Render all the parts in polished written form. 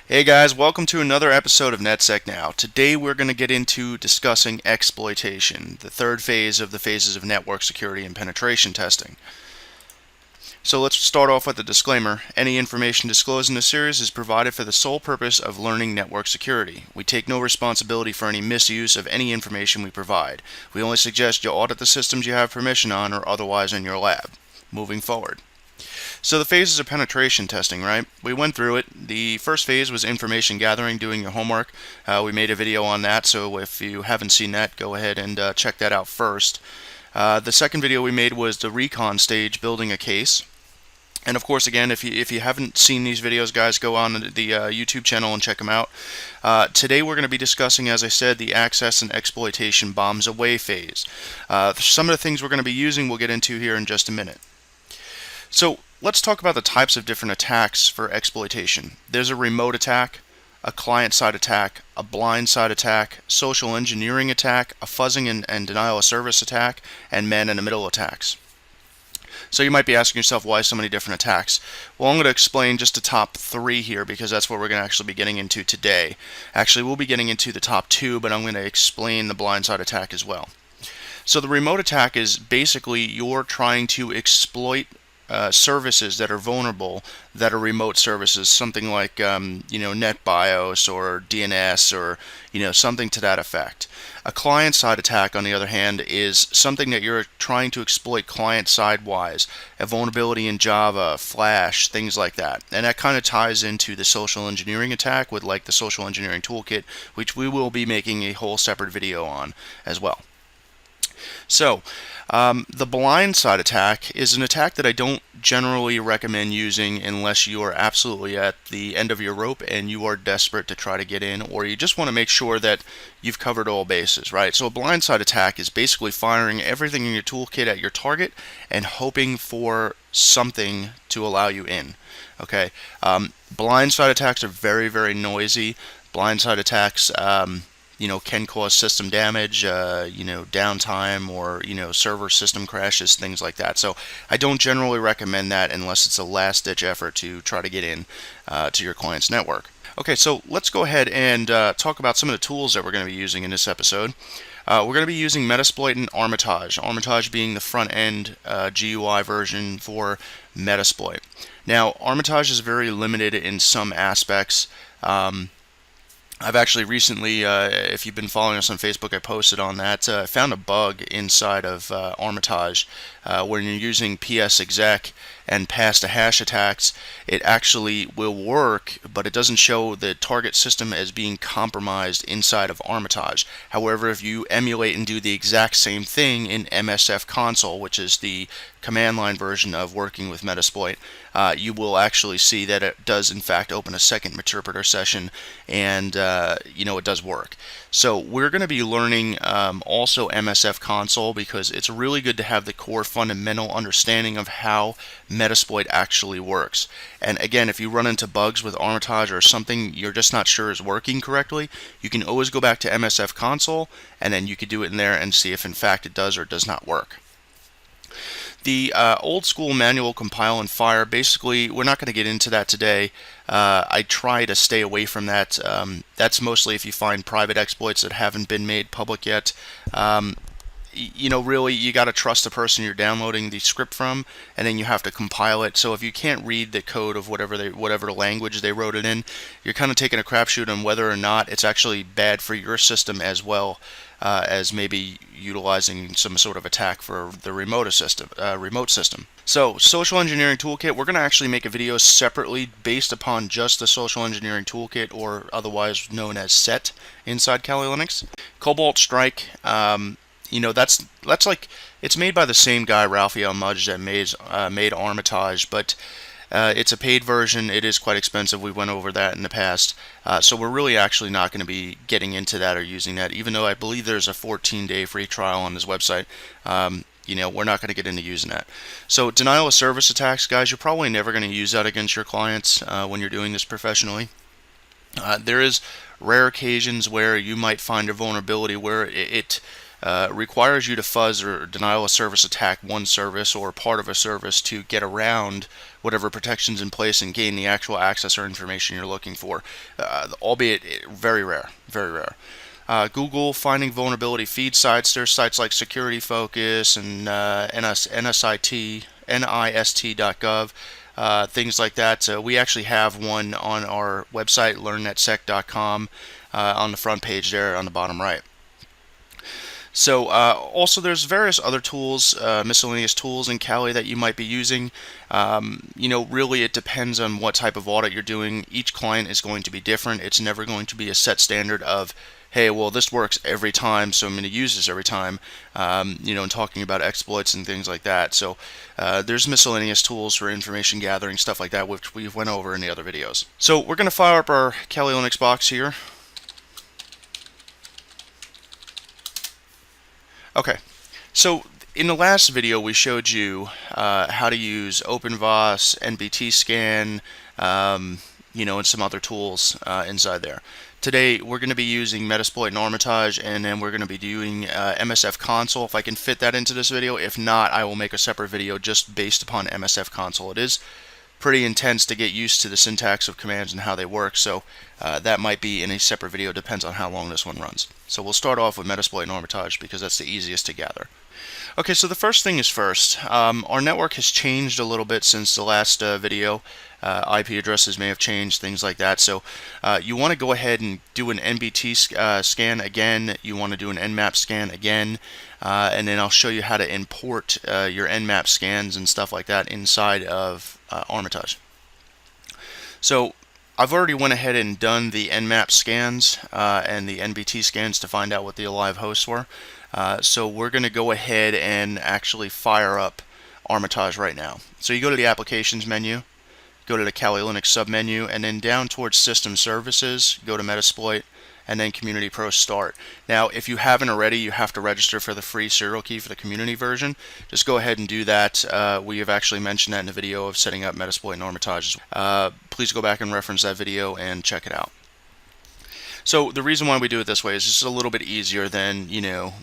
Hey guys, welcome to another episode of NetSec Now. Today we're going to get into discussing exploitation, the third phase of the phases of network security and penetration testing. So let's start off with a disclaimer. Any information disclosed in this series is provided for the sole purpose of learning network security. We take no responsibility for any misuse of any information we provide. We only suggest you audit the systems you have permission on or otherwise in your lab. Moving forward. So the phases of penetration testing, right? We went through it. The first phase was information gathering, doing your homework. We made a video on that, so if you haven't seen that, go ahead and check that out first. The second video we made was the recon stage, building a case. And of course, again, if you haven't seen these videos, guys, go on the YouTube channel and check them out. Today we're going to be discussing, as I said, the access and exploitation bombs away phase. Some of the things we're going to be using we'll get into here in just a minute. So let's talk about the types of different attacks for exploitation. There's a remote attack, a client-side attack, a blind-side attack, social engineering attack, a fuzzing and denial of service attack, and man-in-the-middle attacks. So you might be asking yourself, why so many different attacks? Well, I'm going to explain just the top three here because that's what we're going to actually be getting into today. Actually, we'll be getting into the top two, but I'm going to explain the blind-side attack as well. So the remote attack is basically you're trying to exploit services that are vulnerable, that are remote services, something like NetBIOS or DNS or something to that effect. A client-side attack, on the other hand, is something that you're trying to exploit client-side wise, a vulnerability in Java, Flash, things like that. And that kind of ties into the social engineering attack with like the social engineering toolkit, which we will be making a whole separate video on as well. So, the blind-side attack is an attack that I don't generally recommend using unless you are absolutely at the end of your rope and you are desperate to try to get in, or you just want to make sure that you've covered all bases, right? So a blind-side attack is basically firing everything in your toolkit at your target and hoping for something to allow you in, okay? Blind-side attacks are very, very noisy. Blind-side attacks can cause system damage, downtime, or, server system crashes, things like that. So I don't generally recommend that unless it's a last-ditch effort to try to get in to your client's network. Okay, so let's go ahead and talk about some of the tools that we're going to be using in this episode. We're going to be using Metasploit and Armitage, Armitage being the front-end GUI version for Metasploit. Now, Armitage is very limited in some aspects. I've actually recently, if you've been following us on Facebook, I posted on that. I found a bug inside of Armitage when you're using psexec and pass to hash attacks. It actually will work, but it doesn't show the target system as being compromised inside of Armitage. However, if you emulate and do the exact same thing in msfconsole, which is the command line version of working with Metasploit, you will actually see that it does in fact open a second interpreter session, and it does work. So we're going to be learning also msfconsole because it's really good to have the core fundamental understanding of how Metasploit actually works. And again, if you run into bugs with Armitage or something you're just not sure is working correctly, you can always go back to msfconsole and then you could do it in there and see if in fact it does or does not work. The old school manual compile and fire, basically, we're not going to get into that today. I try to stay away from that. That's mostly if you find private exploits that haven't been made public yet. Really, you got to trust the person you're downloading the script from, and then you have to compile it. So if you can't read the code of whatever language they wrote it in, you're kind of taking a crapshoot on whether or not it's actually bad for your system as well as maybe utilizing some sort of attack for the remote system. So, social engineering toolkit, we're going to actually make a video separately based upon just the social engineering toolkit, or otherwise known as SET inside Kali Linux. Cobalt Strike, that's like, it's made by the same guy, Raphael Mudge, that made Armitage, but it's a paid version. It is quite expensive. We went over that in the past. So we're really actually not going to be getting into that or using that, even though I believe there's a 14-day free trial on this website. We're not going to get into using that. So denial of service attacks, guys, you're probably never going to use that against your clients when you're doing this professionally. There is rare occasions where you might find a vulnerability where it requires you to fuzz or denial of service attack one service or part of a service to get around whatever protections in place and gain the actual access or information you're looking for, albeit very rare, very rare. Google finding vulnerability feed sites. There's sites like Security Focus and NIST.gov, things like that. We actually have one on our website, learnnetsec.com, on the front page there on the bottom right. So also there's various other tools, miscellaneous tools in Kali that you might be using. Really it depends on what type of audit you're doing. Each client is going to be different. It's never going to be a set standard of, hey, well, this works every time, so I'm going to use this every time, and talking about exploits and things like that. So there's miscellaneous tools for information gathering, stuff like that, which we've went over in the other videos. So we're going to fire up our Kali Linux box here. Okay, so in the last video we showed you how to use OpenVAS, NBT scan, and some other tools inside there. Today we're going to be using Metasploit and Armitage, and then we're going to be doing msfconsole if I can fit that into this video. If not, I will make a separate video just based upon msfconsole. It is pretty intense to get used to the syntax of commands and how they work, so that might be in a separate video. Depends on how long this one runs. So we'll start off with Metasploit and Armitage because that's the easiest to gather. Okay, so the first thing is first. Our network has changed a little bit since the last video. IP addresses may have changed, things like that. So you want to go ahead and do an NBT scan again. You want to do an Nmap scan again. And then I'll show you how to import your Nmap scans and stuff like that inside of Armitage. So I've already went ahead and done the Nmap scans and the NBT scans to find out what the alive hosts were. So we're going to go ahead and actually fire up Armitage right now. So you go to the Applications menu, go to the Kali Linux submenu, and then down towards System Services, go to Metasploit, and then Community Pro Start. Now, if you haven't already, you have to register for the free serial key for the community version. Just go ahead and do that. We have actually mentioned that in the video of setting up Metasploit and Armitage. Please go back and reference that video and check it out. So the reason why we do it this way is it's a little bit easier than,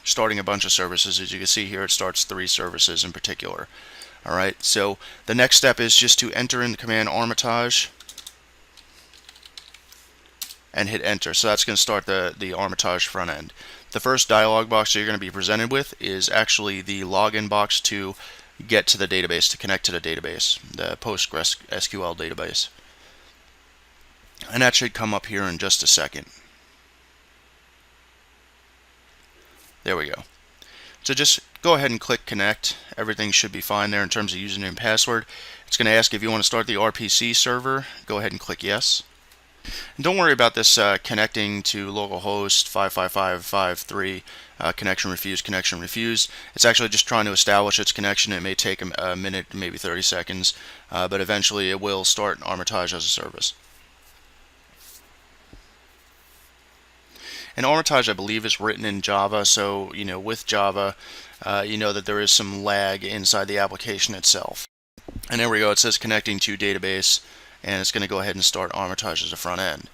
starting a bunch of services. As you can see here, it starts 3 services in particular. Alright, so the next step is just to enter in the command Armitage and hit enter. So that's going to start the Armitage front end. The first dialog box that you're going to be presented with is actually the login box to get to the database, to connect to the database, the PostgreSQL database. And that should come up here in just a second. There we go. So just go ahead and click connect. Everything should be fine there in terms of username and password. It's going to ask if you want to start the RPC server. Go ahead and click yes. And don't worry about this connecting to localhost 55553 connection refused. It's actually just trying to establish its connection. It may take a minute, maybe 30 seconds, but eventually it will start Armitage as a service. And Armitage, I believe, is written in Java, so with Java, you know that there is some lag inside the application itself. And there we go. It says connecting to database, and it's going to go ahead and start Armitage as a front end.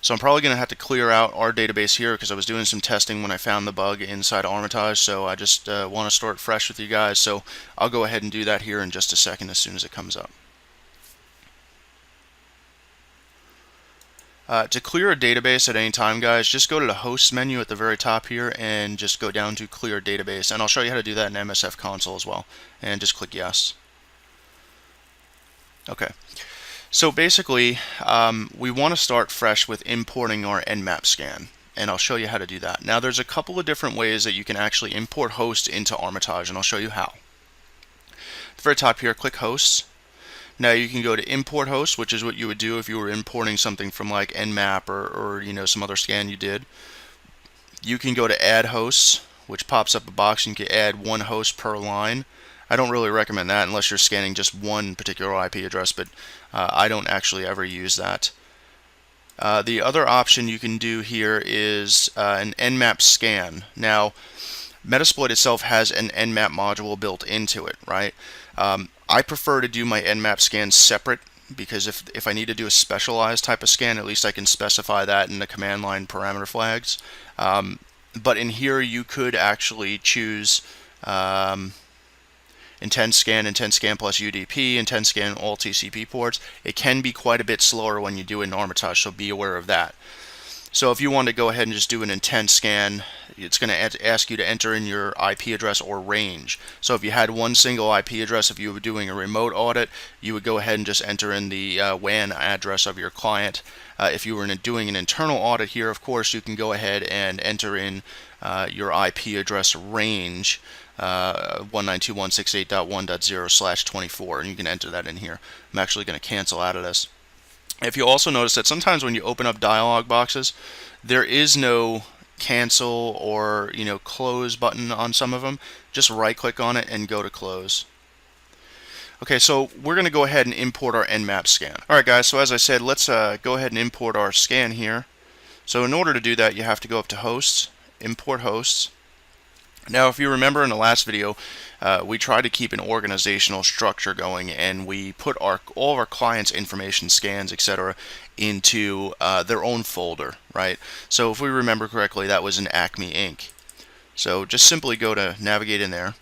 So I'm probably going to have to clear out our database here because I was doing some testing when I found the bug inside Armitage, so I just want to start fresh with you guys. So I'll go ahead and do that here in just a second as soon as it comes up. To clear a database at any time, guys, just go to the host menu at the very top here and just go down to clear database, and I'll show you how to do that in msfconsole as well, and just click yes. Okay, so basically we want to start fresh with importing our Nmap scan, and I'll show you how to do that. Now there's a couple of different ways that you can actually import hosts into Armitage, and I'll show you how. At the very top here, click hosts. Now you can go to import hosts, which is what you would do if you were importing something from like Nmap or some other scan you did. You can go to add hosts, which pops up a box and you can add 1 host per line. I don't really recommend that unless you're scanning just one particular IP address, but I don't actually ever use that. The other option you can do here is an Nmap scan. Now Metasploit itself has an Nmap module built into it, right? I prefer to do my Nmap scan separate because if I need to do a specialized type of scan, at least I can specify that in the command line parameter flags. but in here you could actually choose Intense Scan plus UDP, Intense Scan all TCP ports. It can be quite a bit slower when you do it in Armitage, so be aware of that. So if you want to go ahead and just do an Intense Scan, it's going to ask you to enter in your IP address or range. So if you had one single IP address, if you were doing a remote audit, you would go ahead and just enter in the WAN address of your client. If you were doing an internal audit here, of course, you can go ahead and enter in your IP address range, 192.168.1.0/24, and you can enter that in here. I'm actually going to cancel out of this. If you also notice that sometimes when you open up dialog boxes, there is no cancel or close button on some of them. Just right click on it and go to close. Okay, so we're going to go ahead and import our Nmap scan. Alright guys, so as I said, let's go ahead and import our scan here. So in order to do that, you have to go up to hosts, import hosts. Now if you remember in the last video, we tried to keep an organizational structure going, and we put all of our clients' information, scans, etc. into their own folder, right? So if we remember correctly, that was in Acme Inc. So just simply go to navigate in there,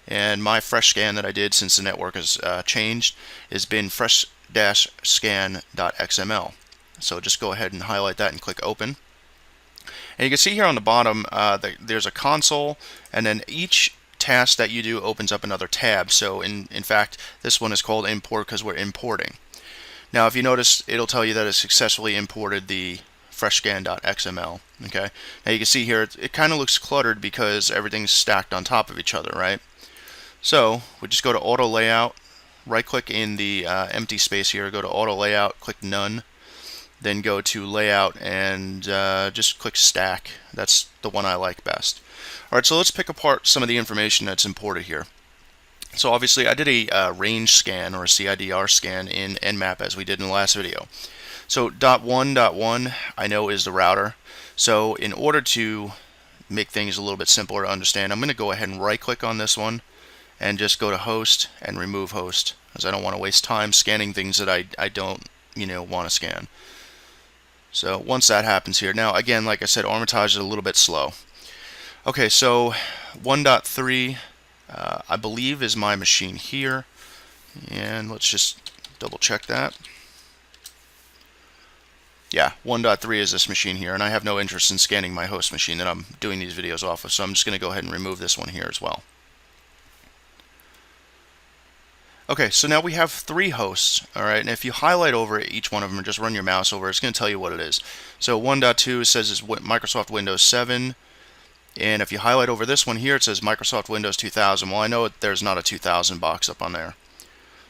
and my fresh scan that I did since the network has changed has been fresh-scan.xml. So just go ahead and highlight that and click open. And you can see here on the bottom there's a console, and then each task that you do opens up another tab. So in fact, this one is called import because we're importing. Now if you notice, it'll tell you that it successfully imported the freshscan.xml. Okay. Now you can see here it kind of looks cluttered because everything's stacked on top of each other, right? So we just go to auto layout, right click in the empty space here, go to auto layout, click none. Then go to layout and just click stack. That's the one I like best. Alright, so let's pick apart some of the information that's imported here. So obviously I did a range scan or a CIDR scan in Nmap as we did in the last video. So .1.1 I know is the router. So in order to make things a little bit simpler to understand, I'm going to go ahead and right click on this one and just go to host and remove host, as I don't want to waste time scanning things that I don't want to scan. So once that happens here, now again, like I said, Armitage is a little bit slow. Okay, so 1.3 I believe is my machine here, and let's just double check that. Yeah, 1.3 is this machine here, and I have no interest in scanning my host machine that I'm doing these videos off of, so I'm just going to go ahead and remove this one here as well. Okay, so now we have 3 hosts, alright, and if you highlight over each one of them and just run your mouse over, it's going to tell you what it is. So 1.2 says it's Microsoft Windows 7, and if you highlight over this one here, it says Microsoft Windows 2000. Well, I know there's not a 2000 box up on there.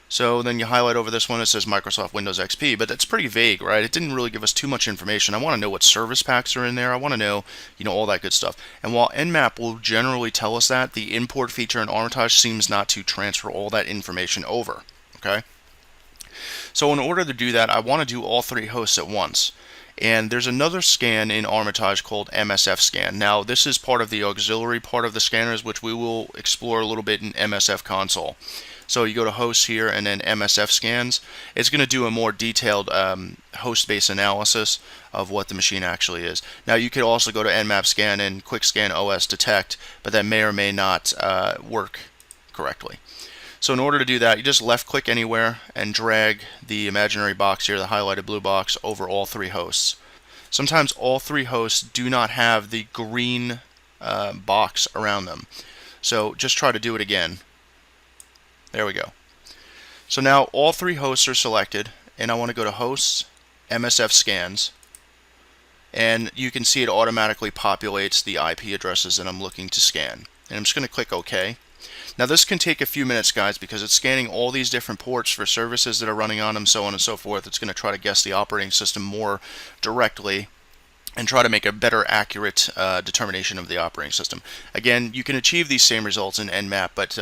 So then you highlight over this one, it says Microsoft Windows XP, but that's pretty vague, right? It didn't really give us too much information. I want to know what service packs are in there. I want to know, all that good stuff. And while Nmap will generally tell us that, the import feature in Armitage seems not to transfer all that information over, okay? So in order to do that, I want to do all 3 hosts at once. And there's another scan in Armitage called msfscan. Now, this is part of the auxiliary part of the scanners, which we will explore a little bit in msfconsole. So you go to hosts here and then msfscans. It's going to do a more detailed host-based analysis of what the machine actually is. Now you could also go to nmap scan and quick scan OS detect, but that may or may not work correctly. So in order to do that, you just left click anywhere and drag the imaginary box here, the highlighted blue box, over all 3 hosts. Sometimes all 3 hosts do not have the green box around them. So just try to do it again. There we go. So now all 3 hosts are selected, and I want to go to hosts, msfscans, and you can see it automatically populates the IP addresses that I'm looking to scan. And I'm just going to click OK. Now this can take a few minutes, guys, because it's scanning all these different ports for services that are running on them, so on and so forth. It's going to try to guess the operating system more directly and try to make a better accurate determination of the operating system. Again, you can achieve these same results in Nmap, but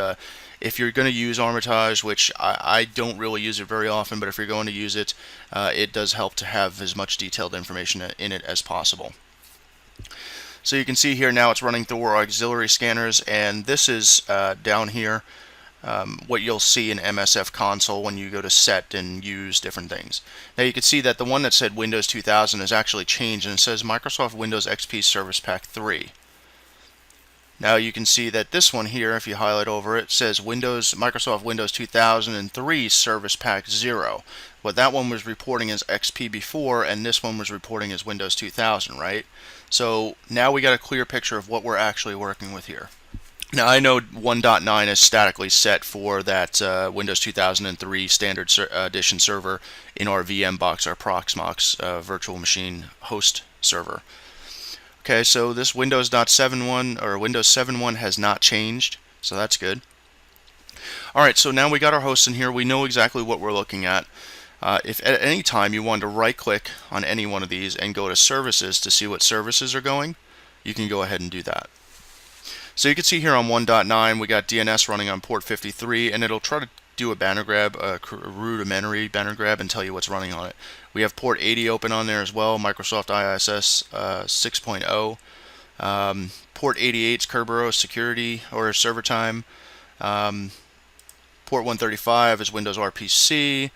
if you're going to use Armitage, which I don't really use it very often, but if you're going to use it, it does help to have as much detailed information in it as possible. So you can see here now it's running through our auxiliary scanners, and this is down here what you'll see in msfconsole when you go to set and use different things. Now you can see that the one that said Windows 2000 has actually changed, and it says Microsoft Windows XP Service Pack 3. Now you can see that this one here, if you highlight over it, says Microsoft Windows 2003 Service Pack 0. What that one was reporting as XP before, and this one was reporting as Windows 2000, right? So now we got a clear picture of what we're actually working with here. Now I know 1.9 is statically set for that Windows 2003 Standard Edition server in our VM box, our Proxmox virtual machine host server. Okay, so this Windows 7.1 or Windows 7.1 has not changed, so that's good. Alright, so now we got our hosts in here. We know exactly what we're looking at. If at any time you want to right click on any one of these and go to services to see what services are going, you can go ahead and do that. So you can see here on 1.9 we got DNS running on port 53, and it'll try to do a banner grab, a rudimentary banner grab, and tell you what's running on it. We have port 80 open on there as well, Microsoft ISS 6.0. Port 88's Kerberos security or server time. Port 135 is Windows RPC.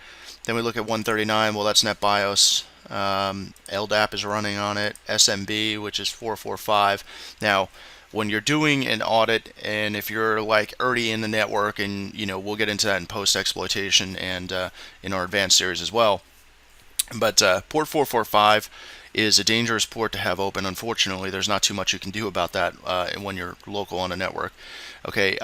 Then we look at 139, well that's NetBIOS. LDAP is running on it. SMB, which is 445. Now, when you're doing an audit, and if you're like already in the network, and we'll get into that in post exploitation and in our advanced series as well, but port 445 is a dangerous port to have open. Unfortunately, there's not too much you can do about that when you're local on a network. Okay,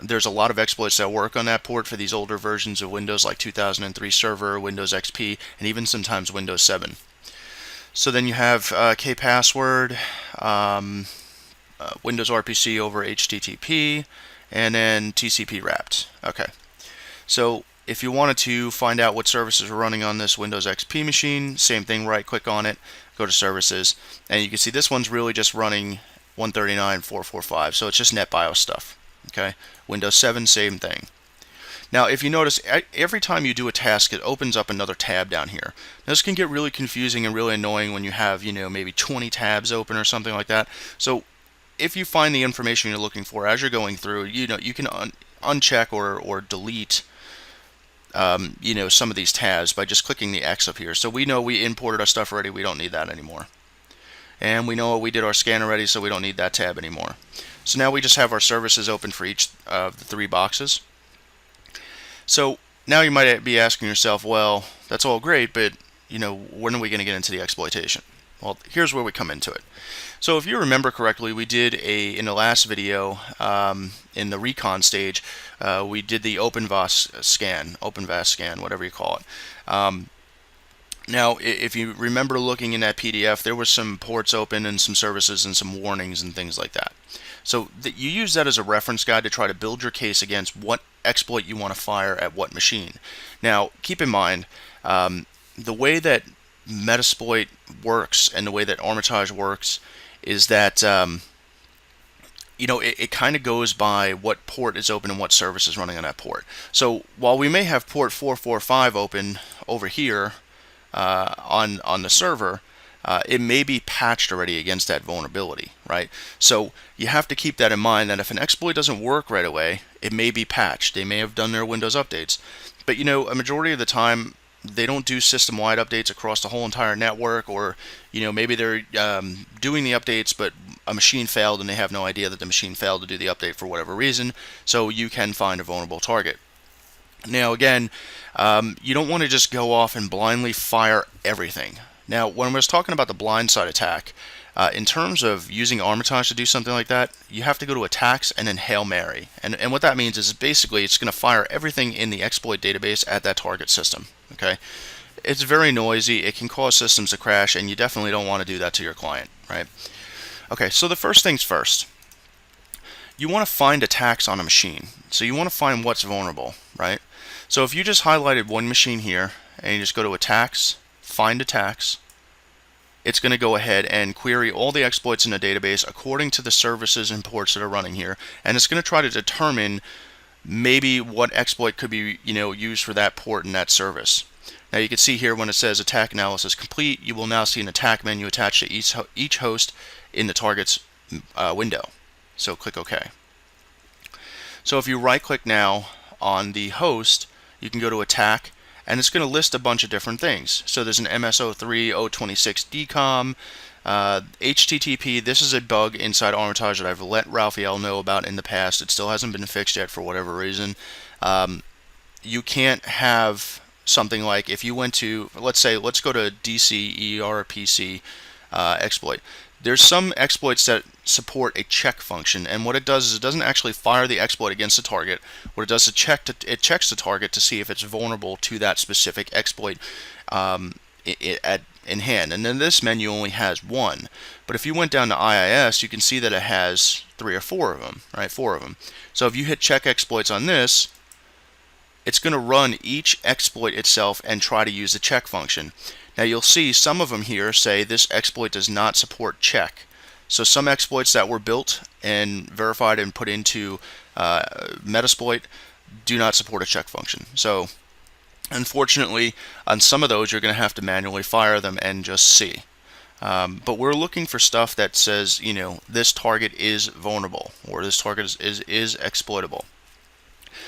there's a lot of exploits that work on that port for these older versions of Windows, like 2003 Server, Windows XP, and even sometimes Windows 7. So then you have kpassword, Windows RPC over HTTP, and then TCP wrapped. Okay, so if you wanted to find out what services are running on this Windows XP machine, same thing, right click on it, go to services, and you can see this one's really just running 139.445, so it's just NetBIOS stuff. Okay, Windows 7, same thing. Now if you notice, every time you do a task it opens up another tab down here. Now, this can get really confusing and really annoying when you have maybe 20 tabs open or something like that. So if you find the information you're looking for as you're going through, you can uncheck or delete some of these tabs by just clicking the X up here. So we know we imported our stuff already, we don't need that anymore. And we know we did our scan already, so we don't need that tab anymore. So now we just have our services open for each of the 3 boxes. So now you might be asking yourself, well, that's all great, but when are we going to get into the exploitation? Well, here's where we come into it. So if you remember correctly, we did in the last video, in the recon stage, we did the OpenVAS scan, whatever you call it. Now, if you remember looking in that PDF, there were some ports open and some services and some warnings and things like that. So you use that as a reference guide to try to build your case against what exploit you want to fire at what machine. Now, keep in mind, the way that Metasploit works and the way that Armitage works is that it kind of goes by what port is open and what service is running on that port. So while we may have port 445 open over here on the server, it may be patched already against that vulnerability, right? So you have to keep that in mind, that if an exploit doesn't work right away, it may be patched. They may have done their Windows updates, but a majority of the time they don't do system-wide updates across the whole entire network, or maybe they're doing the updates but a machine failed and they have no idea that the machine failed to do the update for whatever reason, so you can find a vulnerable target. Now again, you don't want to just go off and blindly fire everything. Now when I was talking about the blindside attack, in terms of using Armitage to do something like that, you have to go to attacks and then Hail Mary. And what that means is basically it's going to fire everything in the exploit database at that target system. Okay, it's very noisy, it can cause systems to crash, and you definitely don't want to do that to your client, right? Okay, so the first things first, you want to find attacks on a machine. So you want to find what's vulnerable, right? So if you just highlighted one machine here and you just go to attacks, find attacks, it's going to go ahead and query all the exploits in the database according to the services and ports that are running here, and it's going to try to determine maybe what exploit could be used for that port and that service. Now you can see here when it says attack analysis complete, you will now see an attack menu attached to each host in the target's window. So click OK. So if you right click now on the host, you can go to attack, and it's going to list a bunch of different things. So there's an MS03 026 DCOM, HTTP, this is a bug inside Armitage that I've let Raphael know about in the past. It still hasn't been fixed yet for whatever reason. You can't have something like, if you went to, let's go to DCERPC exploit. There's some exploits that support a check function, and what it does is it doesn't actually fire the exploit against the target. What it does is it checks the target to see if it's vulnerable to that specific exploit in hand. And then this menu only has one. But if you went down to IIS, you can see that it has 3 or 4 of them, right? 4 of them. So if you hit check exploits on this, it's going to run each exploit itself and try to use the check function. Now you'll see some of them here say this exploit does not support check. So some exploits that were built and verified and put into Metasploit do not support a check function. So unfortunately, on some of those you're going to have to manually fire them and just see. But we're looking for stuff that says, you know, this target is vulnerable or this target is exploitable.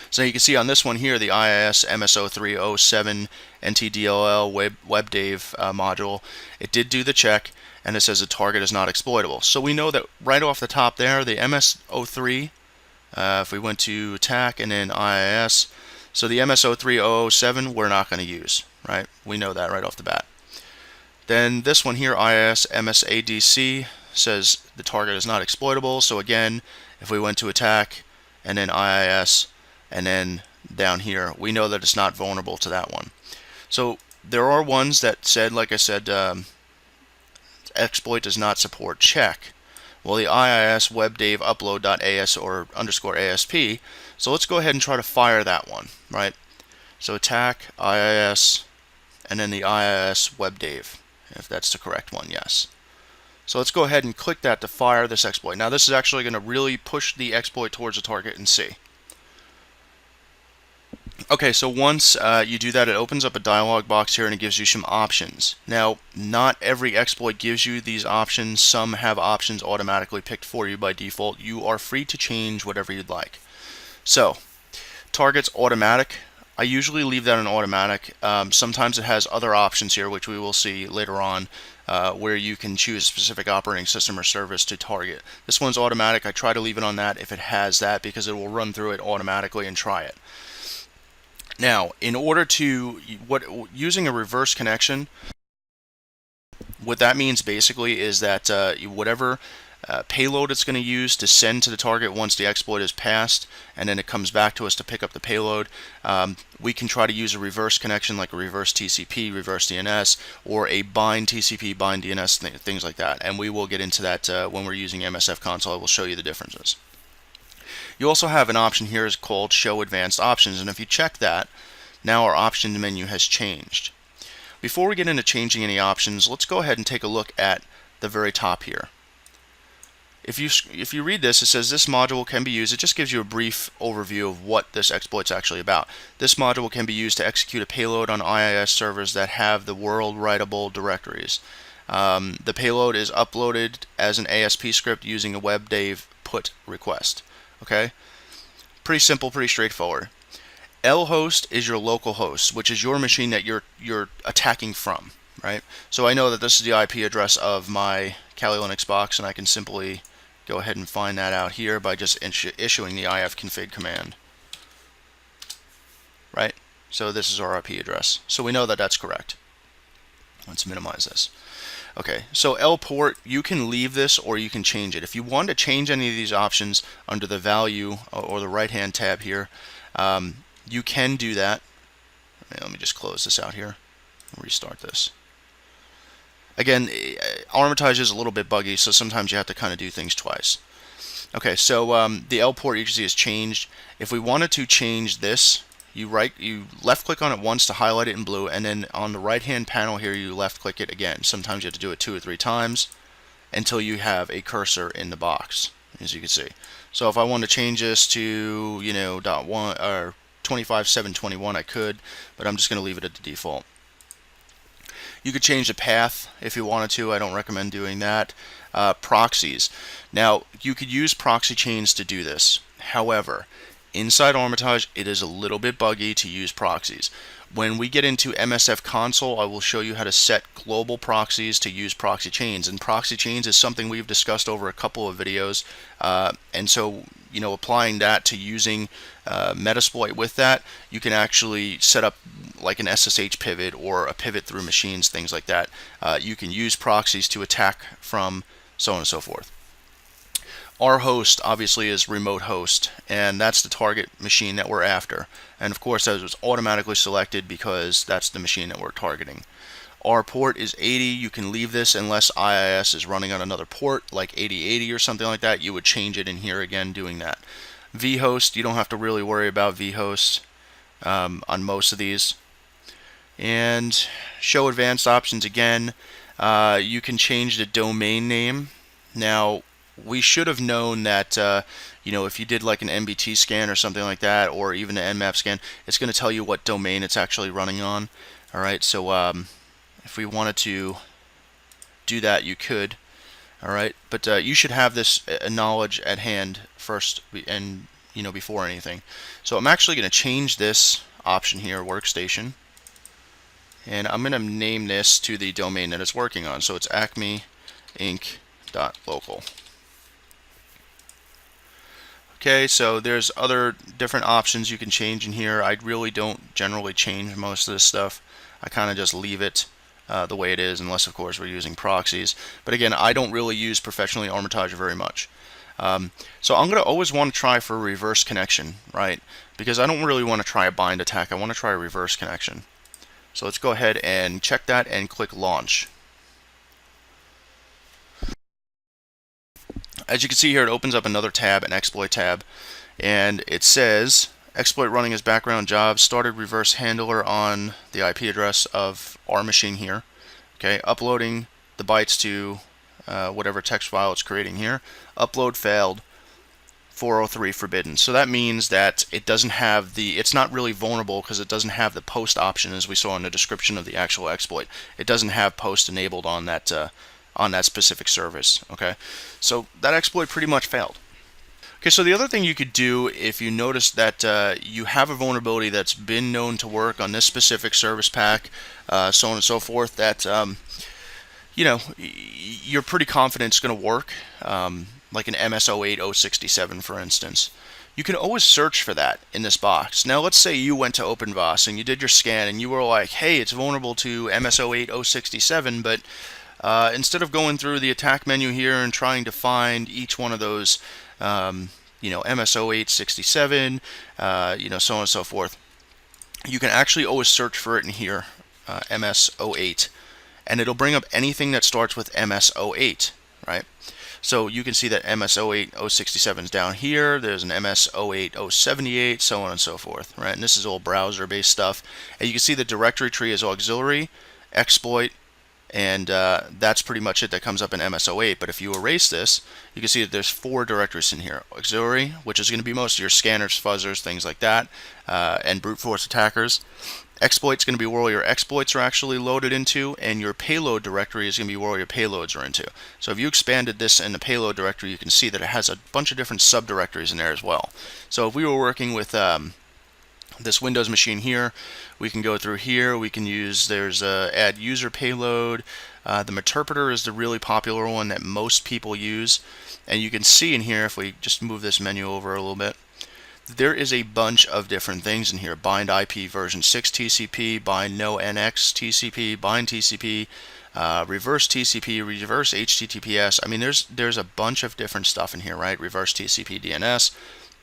So you can see on this one here, the IIS MS0307 NTDLL WebDave module, it did do the check, and it says the target is not exploitable. So we know that right off the top there, the MS03, if we went to attack and then IIS, so the MS03007 we're not going to use, right? We know that right off the bat. Then this one here, IIS MSADC, says the target is not exploitable. So again, if we went to attack and then IIS and then down here, we know that it's not vulnerable to that one. So there are ones that said, like I said, exploit does not support check. Well, the IIS webdave upload.as or _ASP. So let's go ahead and try to fire that one, right? So attack IIS and then the IIS webdave, if that's the correct one, yes. So let's go ahead and click that to fire this exploit. Now this is actually going to really push the exploit towards the target and see. Okay, so once you do that, it opens up a dialog box here and it gives you some options. Now, not every exploit gives you these options. Some have options automatically picked for you by default. You are free to change whatever you'd like. So, targets automatic. I usually leave that in automatic. Sometimes it has other options here, which we will see later on, where you can choose a specific operating system or service to target. This one's automatic. I try to leave it on that if it has that, because it will run through it automatically and try it. Now, in order to, using a reverse connection, what that means basically is that whatever payload it's going to use to send to the target once the exploit is passed, and then it comes back to us to pick up the payload, we can try to use a reverse connection like a reverse TCP, reverse DNS, or a bind TCP, bind DNS, things like that. And we will get into that when we're using msfconsole. I will show you the differences. You also have an option here is called Show Advanced Options, and if you check that, now our options menu has changed. Before we get into changing any options, let's go ahead and take a look at the very top here. If you read this, it says this module can be used. It just gives you a brief overview of what this exploit is actually about. This module can be used to execute a payload on IIS servers that have the world writable directories. The payload is uploaded as an ASP script using a webdave put request. Okay, pretty simple, pretty straightforward. lhost is your local host, which is your machine that you're attacking from, right? So I know that this is the IP address of my Kali Linux box, and I can simply go ahead and find that out here by just issuing the ifconfig command, right? So this is our IP address. So we know that that's correct. Let's minimize this. Okay, so L port, you can leave this or you can change it. If you want to change any of these options under the value or the right hand tab here, you can do that. Let me just close this out here and restart this. Again, Armitage is a little bit buggy, so sometimes you have to kind of do things twice. Okay, so the L port you can see is changed. If we wanted to change this, you left click on it once to highlight it in blue, and then on the right hand panel here you left click it again. Sometimes you have to do it 2 or 3 times until you have a cursor in the box, as you can see. So if I want to change this to, you know, .1 or 25.721, I could, but I'm just going to leave it at the default. You could change the path if you wanted to. I don't recommend doing that. Proxies. Now, you could use proxy chains to do this. However, Inside Armitage, it is a little bit buggy to use proxies. When we get into msfconsole, I will show you how to set global proxies to use proxy chains. And proxy chains is something we've discussed over a couple of videos. And so, applying that to using Metasploit with that, you can actually set up like an SSH pivot or a pivot through machines, things like that. You can use proxies to attack from, so on and so forth. Our host obviously is remote host, and that's the target machine that we're after. And of course that was automatically selected because that's the machine that we're targeting. Our port is 80. You can leave this unless IIS is running on another port like 8080 or something like that. You would change it in here again doing that. vhost, you don't have to really worry about vhost on most of these. And show advanced options again. You can change the domain name. Now, we should have known that if you did like an MBT scan or something like that, or even an Nmap scan, it's going to tell you what domain it's actually running on. Alright, so if we wanted to do that, you could. Alright, but you should have this knowledge at hand first, and before anything. So I'm actually going to change this option here, workstation, and I'm going to name this to the domain that it's working on. So it's acmeinc.local. Okay, so there's other different options you can change in here. I really don't generally change most of this stuff. I kind of just leave it the way it is, unless of course we're using proxies. But again, I don't really use professionally Armitage very much. So I'm going to always want to try for a reverse connection, right? Because I don't really want to try a bind attack. I want to try a reverse connection. So let's go ahead and check that and click launch. As you can see here, it opens up another tab, an exploit tab, and it says exploit running as background job, started reverse handler on the IP address of our machine here. Okay, uploading the bytes to whatever text file it's creating here. Upload failed, 403 forbidden. So that means that it doesn't have it's not really vulnerable because it doesn't have the post option as we saw in the description of the actual exploit. It doesn't have post enabled on that specific service. Okay, so that exploit pretty much failed. Okay, so the other thing you could do if you notice that you have a vulnerability that's been known to work on this specific service pack, so on and so forth, that you're pretty confident it's going to work, like an MS08067 for instance. You can always search for that in this box. Now let's say you went to OpenVAS and you did your scan and you were like, hey, it's vulnerable to MS08067, but instead of going through the attack menu here and trying to find each one of those, MS08067, so on and so forth, you can actually always search for it in here, MS08, and it'll bring up anything that starts with MS08, right? So you can see that MS08067 is down here. There's an MS08078, so on and so forth, right? And this is all browser-based stuff. And you can see the directory tree is auxiliary, exploit, and that's pretty much it that comes up in MS08. But if you erase this, you can see that there's 4 directories in here. Auxiliary, which is going to be most of your scanners, fuzzers, things like that, and brute force attackers. Exploit's going to be where all your exploits are actually loaded into, and your payload directory is going to be where all your payloads are into. So if you expanded this in the payload directory, you can see that it has a bunch of different subdirectories in there as well. So if we were working with this Windows machine here, we can go through here. We can use, there's add user payload. The Meterpreter is the really popular one that most people use. And you can see in here, if we just move this menu over a little bit, there is a bunch of different things in here. Bind IP version 6 TCP, bind no NX TCP, bind TCP, reverse TCP, reverse HTTPS. I mean, there's a bunch of different stuff in here, right? Reverse TCP DNS,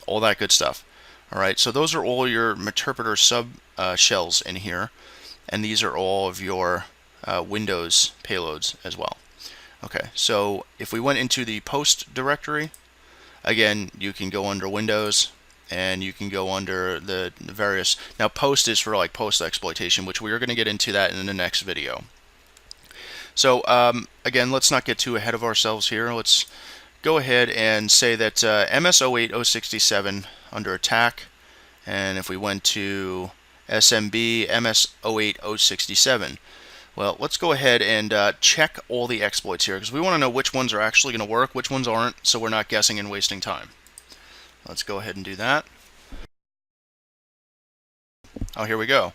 all that good stuff. All right, so those are all your Meterpreter sub shells in here, and these are all of your Windows payloads as well. Okay, so if we went into the post directory, again, you can go under Windows, and you can go under the various. Now, post is for like post exploitation, which we are going to get into that in the next video. So again, let's not get too ahead of ourselves here. Let's go ahead and say that MS08067 under attack, and if we went to SMB MS08067, well, let's go ahead and check all the exploits here, because we want to know which ones are actually going to work, which ones aren't, so we're not guessing and wasting time. Let's go ahead and do that. Oh, here we go.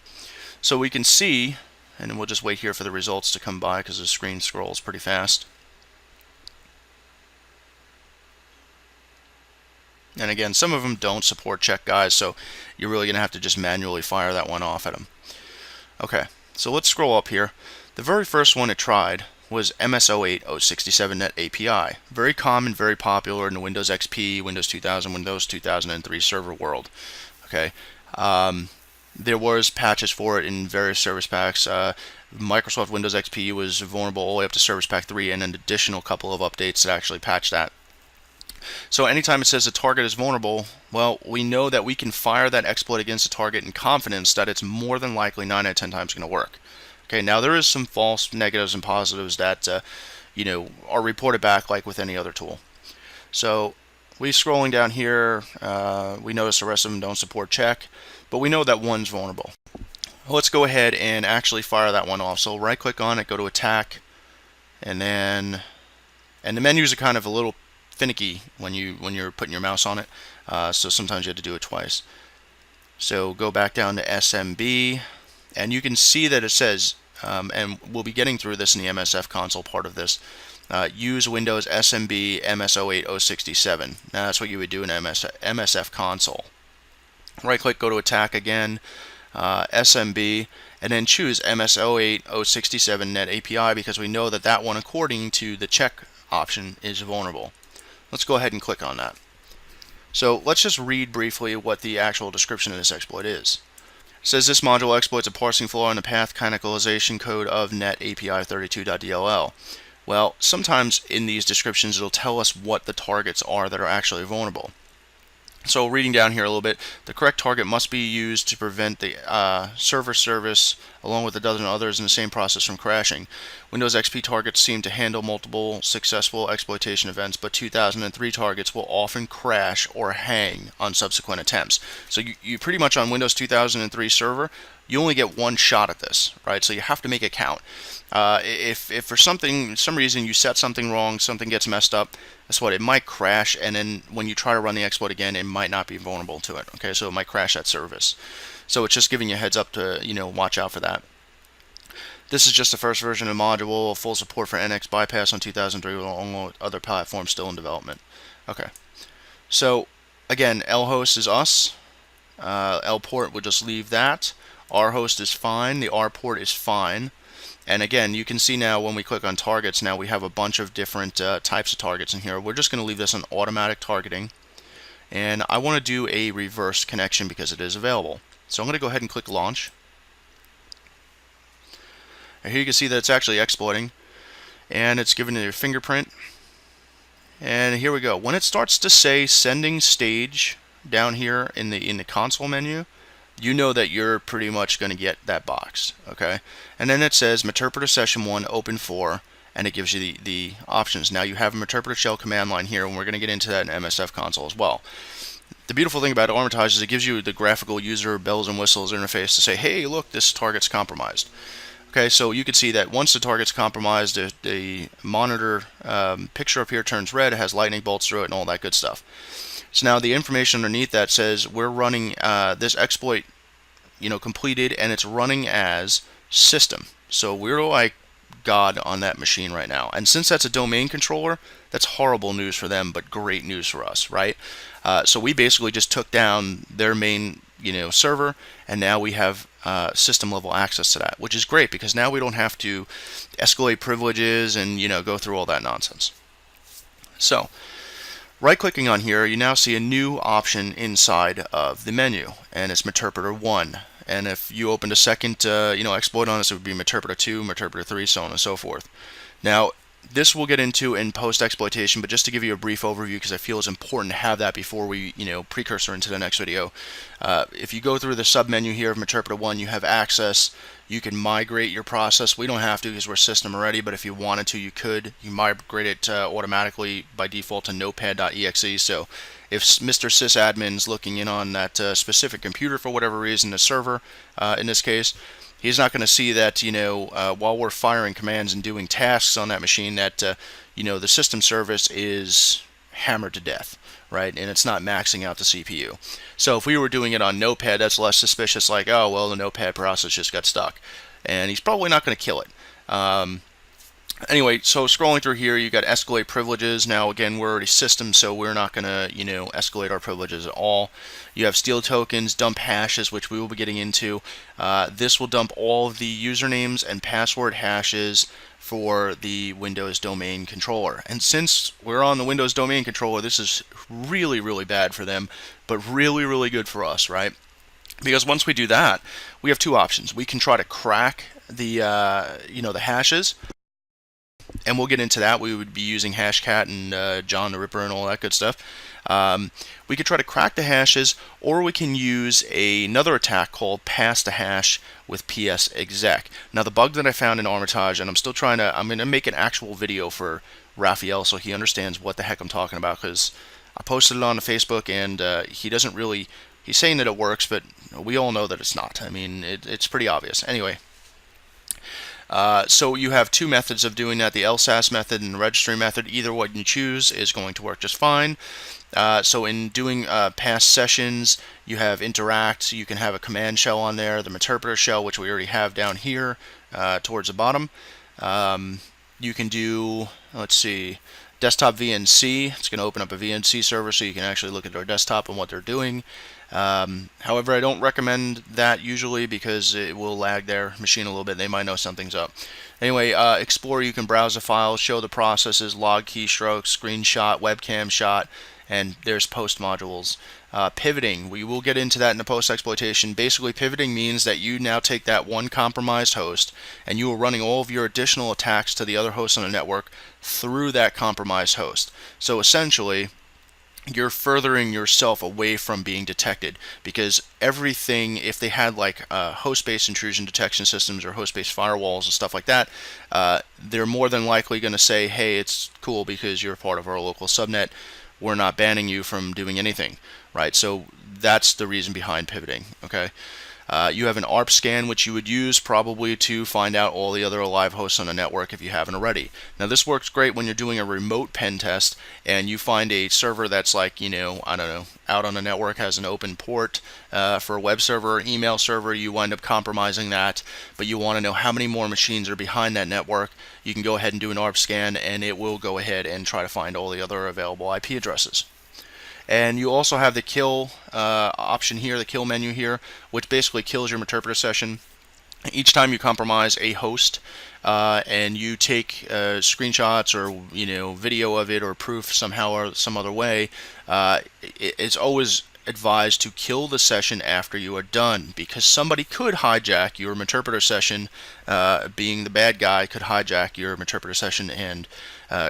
So we can see, and we'll just wait here for the results to come by because the screen scrolls pretty fast. And again, some of them don't support check guys, so you're really going to have to just manually fire that one off at them. Okay, so let's scroll up here. The very first one it tried was MS08-067 Net API. Very common, very popular in the Windows XP, Windows 2000, Windows 2003 server world. Okay, there was patches for it in various service packs. Microsoft Windows XP was vulnerable all the way up to Service Pack 3, and an additional couple of updates that actually patched that. So anytime it says a target is vulnerable, well, we know that we can fire that exploit against a target in confidence that it's more than likely 9 out of 10 times going to work. Okay, now there is some false negatives and positives that are reported back like with any other tool. So we scrolling down here, we notice the rest of them don't support check, but we know that one's vulnerable. Let's go ahead and actually fire that one off. So right click on it, go to attack, and the menus are kind of a little finicky when you're putting your mouse on it, so sometimes you have to do it twice. So go back down to SMB, and you can see that it says, and we'll be getting through this in the msfconsole part of this, use Windows SMB MS08067. Now that's what you would do in msfconsole. Right click, go to attack again, SMB, and then choose MS08067 Net API, because we know that that one, according to the check option, is vulnerable. Let's go ahead and click on that. So let's just read briefly what the actual description of this exploit is. It says this module exploits a parsing flaw in the path canonicalization code of net API 32.dll. Well, sometimes in these descriptions it'll tell us what the targets are that are actually vulnerable. So reading down here a little bit, the correct target must be used to prevent the server service along with a dozen others in the same process from crashing. Windows XP targets seem to handle multiple successful exploitation events, but 2003 targets will often crash or hang on subsequent attempts. So you pretty much on Windows 2003 server, you only get one shot at this, right? So you have to make it count. If for some reason you set something wrong, something gets messed up, guess what? It might crash, and then when you try to run the exploit again, it might not be vulnerable to it. Okay, so it might crash that service. So it's just giving you a heads up to watch out for that. This is just the first version of the module, full support for NX bypass on 2003, along with other platforms still in development. Okay, so again, lhost is us. lport, we'll just leave that. rhost is fine. The rport is fine. And again, you can see now when we click on targets, now we have a bunch of different types of targets in here. We're just going to leave this on automatic targeting. And I want to do a reverse connection because it is available. So I'm going to go ahead and click launch. And here you can see that it's actually exploiting. And it's giving it a fingerprint. And here we go. When it starts to say sending stage down here in the console menu, you know that you're pretty much going to get that box, okay? And then it says Meterpreter Session 1, Open 4, and it gives you the options. Now you have a Meterpreter Shell command line here, and we're going to get into that in msfconsole as well. The beautiful thing about Armitage is it gives you the graphical user bells and whistles interface to say, hey, look, this target's compromised. Okay, so you can see that once the target's compromised, the monitor picture up here turns red, it has lightning bolts through it, and all that good stuff. So now the information underneath that says we're running this exploit, completed, and it's running as system. So we're like God on that machine right now. And since that's a domain controller, that's horrible news for them, but great news for us, right? So we basically just took down their main, server, and now we have system level access to that, which is great because now we don't have to escalate privileges and go through all that nonsense. So right clicking on here, you now see a new option inside of the menu, and it's Meterpreter 1. And if you opened a second exploit on this, it would be Meterpreter 2, Meterpreter 3, so on and so forth. Now this we'll get into in post-exploitation, but just to give you a brief overview because I feel it's important to have that before we precursor into the next video. If you go through the sub-menu here of Meterpreter 1, you have access. You can migrate your process. We don't have to because we're system already, but if you wanted to, you could. You migrate it automatically by default to notepad.exe. So if Mr. Sysadmin's looking in on that specific computer for whatever reason, the server in this case, he's not going to see that while we're firing commands and doing tasks on that machine that the system service is hammered to death, right? And it's not maxing out the CPU. So if we were doing it on Notepad, that's less suspicious, like, oh, well, the Notepad process just got stuck. And he's probably not going to kill it. Anyway, so scrolling through here, you got escalate privileges. Now, again, we're already system, so we're not going to, escalate our privileges at all. You have steal tokens, dump hashes, which we will be getting into. This will dump all of the usernames and password hashes for the Windows domain controller. And since we're on the Windows domain controller, this is really, really bad for them, but really, really good for us, right? Because once we do that, we have two options. We can try to crack the, the hashes, and we'll get into that. We would be using Hashcat and John the Ripper and all that good stuff. We could try to crack the hashes, or we can use another attack called pass the hash with PS exec. Now, the bug that I found in Armitage, and I'm going to make an actual video for Raphael so he understands what the heck I'm talking about, because I posted it on the Facebook, and he's saying that it works, but we all know that it's not. I mean, it's pretty obvious. Anyway. So you have two methods of doing that, the LSAS method and the registry method. Either one you choose is going to work just fine. So in doing past sessions, you have interact, you can have a command shell on there, the interpreter shell, which we already have down here towards the bottom. You can do, let's see, desktop VNC. It's going to open up a VNC server so you can actually look at their desktop and what they're doing. However, I don't recommend that usually because it will lag their machine a little bit. They might know something's up. Anyway, Explore, you can browse the files, show the processes, log keystrokes, screenshot, webcam shot, and there's post modules. Pivoting, we will get into that in the post exploitation. Basically, pivoting means that you now take that one compromised host and you are running all of your additional attacks to the other hosts on the network through that compromised host. So essentially, you're furthering yourself away from being detected, because everything, if they had like host-based intrusion detection systems or host-based firewalls and stuff like that, they're more than likely going to say, hey, it's cool because you're part of our local subnet. We're not banning you from doing anything, right? So that's the reason behind pivoting, okay? You have an ARP scan, which you would use probably to find out all the other alive hosts on the network if you haven't already. Now, this works great when you're doing a remote pen test and you find a server that's like, I don't know, out on the network, has an open port for a web server or email server. You wind up compromising that, but you want to know how many more machines are behind that network. You can go ahead and do an ARP scan, and it will go ahead and try to find all the other available IP addresses. And you also have the kill option here, the kill menu here, which basically kills your interpreter session. Each time you compromise a host and you take screenshots or video of it or proof somehow or some other way, it's always advised to kill the session after you are done, because somebody could hijack your interpreter session. Being the bad guy could hijack your interpreter session and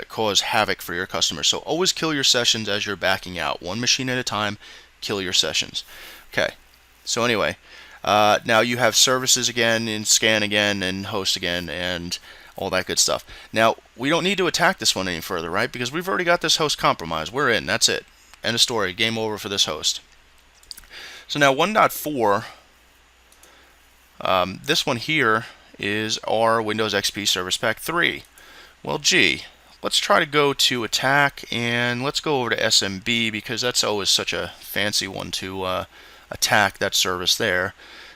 cause havoc for your customers. So always kill your sessions as you're backing out. One machine at a time, kill your sessions. Okay, so anyway, now you have services again, and scan again, and host again, and all that good stuff. Now, we don't need to attack this one any further, right? Because we've already got this host compromised. We're in. That's it. End of story. Game over for this host. So now 1.4, this one here is our Windows XP Service Pack 3. Well, gee, let's try to go to attack, and let's go over to SMB, because that's always such a fancy one to attack that service there.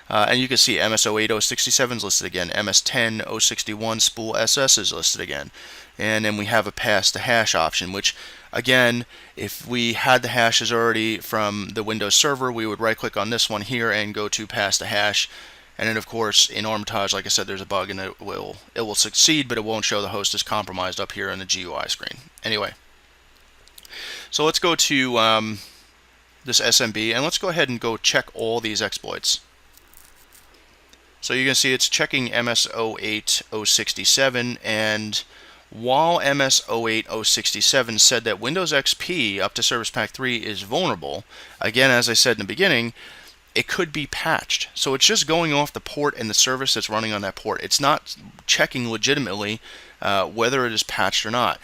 And you can see MS-08067 is listed again, MS-10-061 spool SS is listed again. And then we have a pass the hash option, which again, if we had the hashes already from the Windows server, we would right click on this one here and go to pass the hash. And then of course in Armitage, like I said, there's a bug and it will succeed, but it won't show the host is compromised up here on the GUI screen. Anyway, so let's go to this SMB, and let's go ahead and go check all these exploits. So you can see it's checking MS-08067, and while MS-08067 said that Windows XP up to Service Pack 3 is vulnerable, again, as I said in the beginning, it could be patched. So it's just going off the port and the service that's running on that port. It's not checking legitimately whether it is patched or not.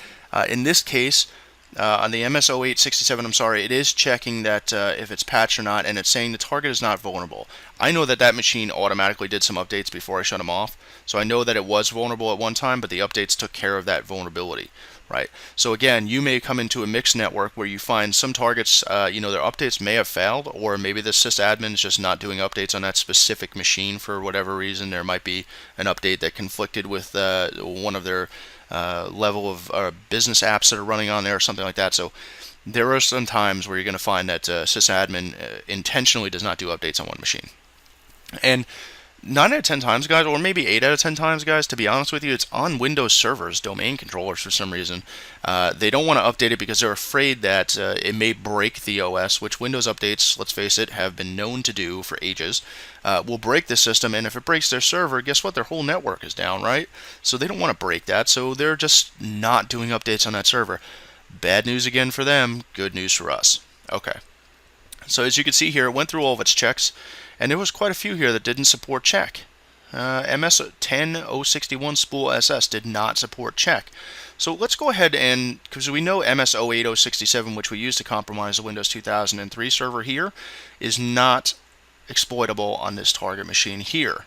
In this case, on the MS-08067, I'm sorry, it is checking that if it's patched or not, and it's saying the target is not vulnerable. I know that that machine automatically did some updates before I shut them off, so I know that it was vulnerable at one time, but the updates took care of that vulnerability, right? So again, you may come into a mixed network where you find some targets, their updates may have failed, or maybe the sysadmin is just not doing updates on that specific machine for whatever reason. There might be an update that conflicted with one of their level of business apps that are running on there or something like that. So there are some times where you're going to find that sysadmin intentionally does not do updates on one machine. And 9 out of 10 times, guys, or maybe 8 out of 10 times, guys, to be honest with you, it's on Windows servers, domain controllers for some reason. They don't want to update it because they're afraid that it may break the OS, which Windows updates, let's face it, have been known to do for ages. Will break the system, and if it breaks their server, guess what? Their whole network is down, right? So they don't want to break that, so they're just not doing updates on that server. Bad news again for them, good news for us. Okay. So as you can see here, it went through all of its checks, and there was quite a few here that didn't support check. MS10061 spool SS did not support check. So let's go ahead and, because we know MS08067, which we used to compromise the Windows 2003 server here, is not exploitable on this target machine here.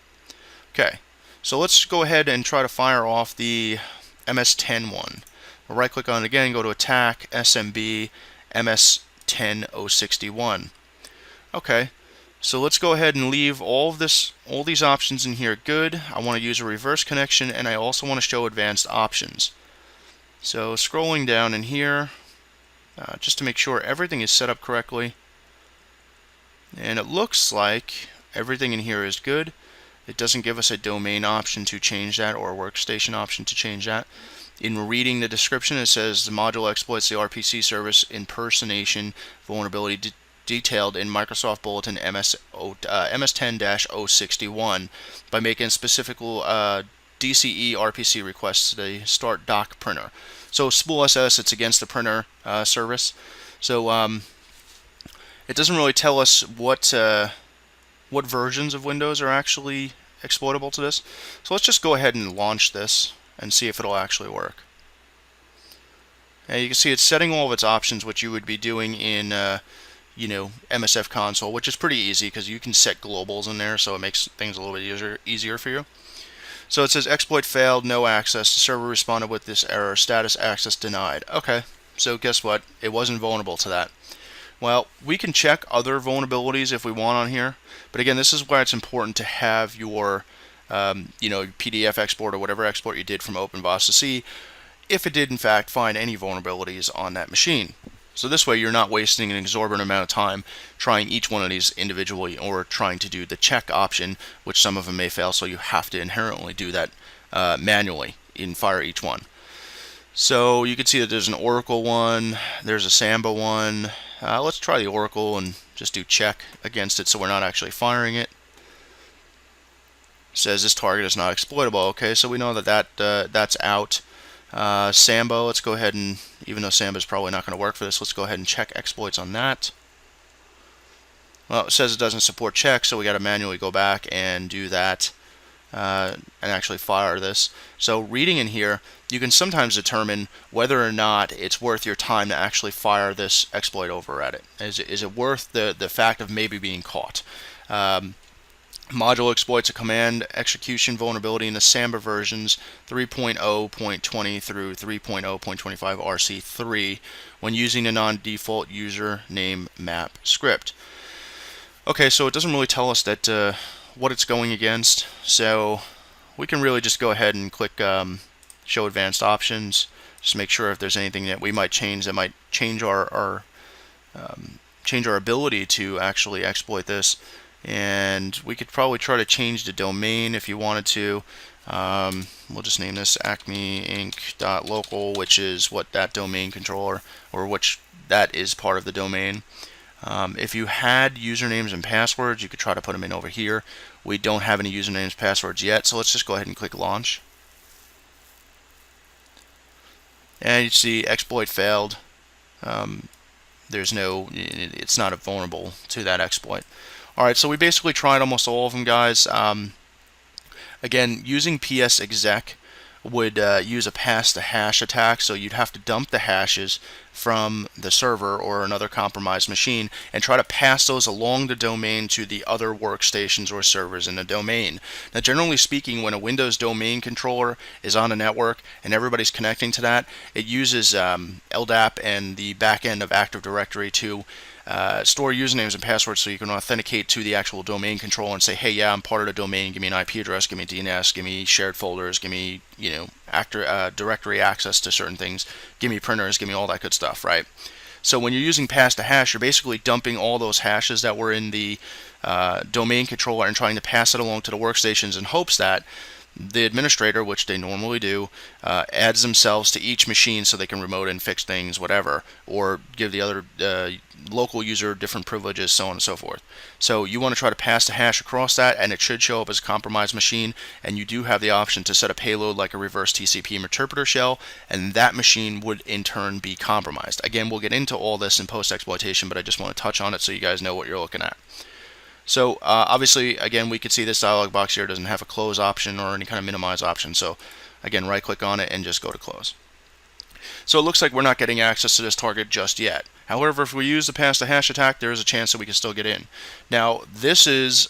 Okay, so let's go ahead and try to fire off the MS10 one. We'll right click on it again, go to Attack, SMB, MS10061. Okay. So let's go ahead and leave all these options in here good. I want to use a reverse connection, and I also want to show advanced options. So scrolling down in here, just to make sure everything is set up correctly. And it looks like everything in here is good. It doesn't give us a domain option to change that or a workstation option to change that. In reading the description, it says the module exploits the RPC service impersonation vulnerability detailed in Microsoft Bulletin MS10-061 by making specific DCE RPC requests to the start dock printer. So spool SS, it's against the printer service. So it doesn't really tell us what versions of Windows are actually exploitable to this. So let's just go ahead and launch this and see if it'll actually work. And you can see it's setting all of its options, which you would be doing in msfconsole, which is pretty easy because you can set globals in there, so it makes things a little bit easier for you. So it says exploit failed, no access. The server responded with this error, status access denied. Okay, so guess what? It wasn't vulnerable to that. Well, we can check other vulnerabilities if we want on here, but again, this is why it's important to have your PDF export or whatever export you did from OpenVOS to see if it did in fact find any vulnerabilities on that machine. So this way you're not wasting an exorbitant amount of time trying each one of these individually or trying to do the check option, which some of them may fail, so you have to inherently do that manually and fire each one. So you can see that there's an Oracle one, there's a Samba one. Let's try the Oracle and just do check against it so we're not actually firing it. It says this target is not exploitable. Okay, so we know that that's out. Samba, let's go ahead and, even though Samba is probably not going to work for this, let's go ahead and check exploits on that. Well, it says it doesn't support check, so we got to manually go back and do that and actually fire this. So reading in here, you can sometimes determine whether or not it's worth your time to actually fire this exploit over at it. Is it worth the fact of maybe being caught? Module exploits a command execution vulnerability in the Samba versions 3.0.20 through 3.0.25 RC3 when using a non-default username map script. Okay, so it doesn't really tell us that what it's going against, so we can really just go ahead and click show advanced options, just make sure if there's anything that we might change that might change our ability to actually exploit this. And we could probably try to change the domain if you wanted to. We'll just name this acmeinc.local, which is what that domain controller, or which that is part of the domain. If you had usernames and passwords, you could try to put them in over here. We don't have any usernames and passwords yet, so let's just go ahead and click launch. And you see exploit failed. It's not vulnerable to that exploit. Alright, so we basically tried almost all of them, guys. Again, using ps exec would use a pass-to-hash attack. So you'd have to dump the hashes from the server or another compromised machine and try to pass those along the domain to the other workstations or servers in the domain. Now, generally speaking, when a Windows domain controller is on a network and everybody's connecting to that, it uses LDAP and the back end of Active Directory to store usernames and passwords so you can authenticate to the actual domain controller and say, hey, yeah, I'm part of the domain, give me an IP address, give me DNS, give me shared folders, give me, directory access to certain things, give me printers, give me all that good stuff, right? So when you're using pass-to-hash, you're basically dumping all those hashes that were in the domain controller and trying to pass it along to the workstations in hopes that the administrator, which they normally do, adds themselves to each machine so they can remote and fix things, whatever, or give the other local user different privileges, so on and so forth. So you want to try to pass the hash across that, and it should show up as a compromised machine, and you do have the option to set a payload like a reverse TCP interpreter shell, and that machine would in turn be compromised. Again, we'll get into all this in post-exploitation, but I just want to touch on it so you guys know what you're looking at. So obviously, again, we could see this dialog box here doesn't have a close option or any kind of minimize option. So again, right click on it and just go to close. So it looks like we're not getting access to this target just yet. However, if we use the pass-to-hash attack, there is a chance that we can still get in. Now, this is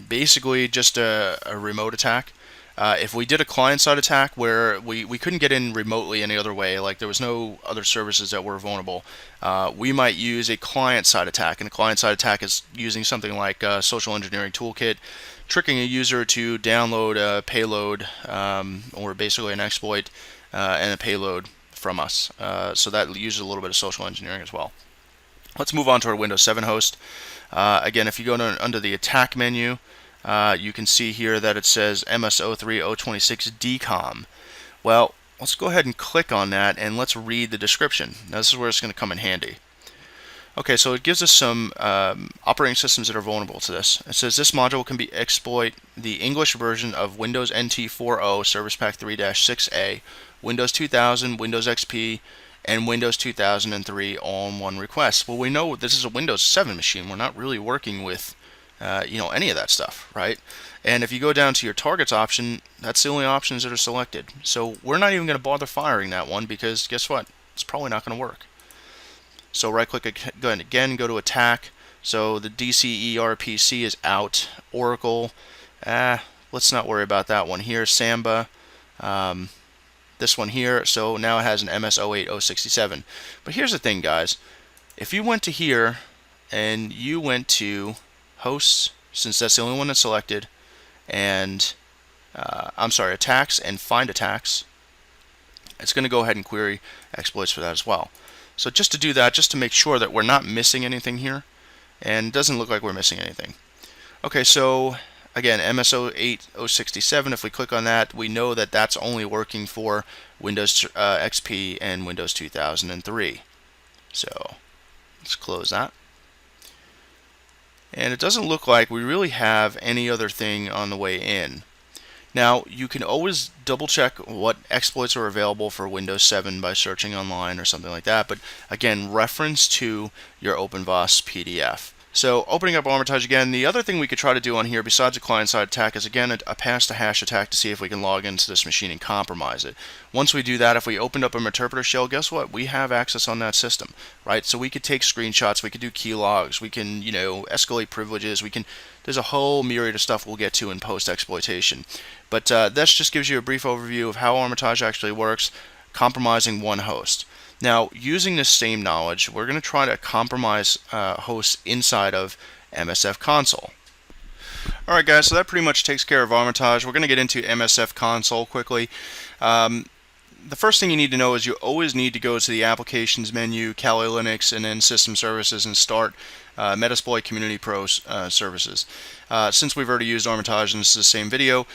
basically just a remote attack. If we did a client-side attack where we couldn't get in remotely any other way, like there was no other services that were vulnerable, we might use a client-side attack. And a client-side attack is using something like a social engineering toolkit, tricking a user to download a payload or basically an exploit and a payload from us. So that uses a little bit of social engineering as well. Let's move on to our Windows 7 host. Again, if you go under the attack menu, you can see here that it says MS03026DCOM. Well, let's go ahead and click on that and let's read the description. Now this is where it's going to come in handy. Okay, so it gives us some operating systems that are vulnerable to this. It says this module can exploit the English version of Windows NT 4.0 Service Pack 3-6A, Windows 2000, Windows XP, and Windows 2003 all in one request. Well, we know this is a Windows 7 machine. We're not really working with any of that stuff, right? And if you go down to your targets option, that's the only options that are selected. So we're not even going to bother firing that one because guess what? It's probably not going to work. So right click again, go to attack. So the DCERPC is out. Oracle, let's not worry about that one here. Samba, this one here. So now it has an MS08067. But here's the thing, guys. If you went to here and you went to hosts, since that's the only one that's selected, and attacks and find attacks, it's going to go ahead and query exploits for that as well. So just to do that, just to make sure that we're not missing anything here, and it doesn't look like we're missing anything. Okay, so again, MS08067, if we click on that, we know that that's only working for Windows XP and Windows 2003. So let's close that. And it doesn't look like we really have any other thing on the way in. Now, you can always double check what exploits are available for Windows 7 by searching online or something like that, but again, reference to your OpenVOS PDF. So opening up Armitage again, the other thing we could try to do on here besides a client-side attack is again a pass-to-hash attack to see if we can log into this machine and compromise it. Once we do that, if we opened up an interpreter shell, guess what? We have access on that system, right? So we could take screenshots, we could do key logs, we can, escalate privileges, there's a whole myriad of stuff we'll get to in post-exploitation. But this just gives you a brief overview of how Armitage actually works, compromising one host. Now, using this same knowledge, we're going to try to compromise hosts inside of msfconsole. Alright guys, so that pretty much takes care of Armitage. We're going to get into msfconsole quickly. The first thing you need to know is you always need to go to the Applications menu, Kali Linux, and then System Services and start Metasploit Community Pro services. Since we've already used Armitage and this is the same video,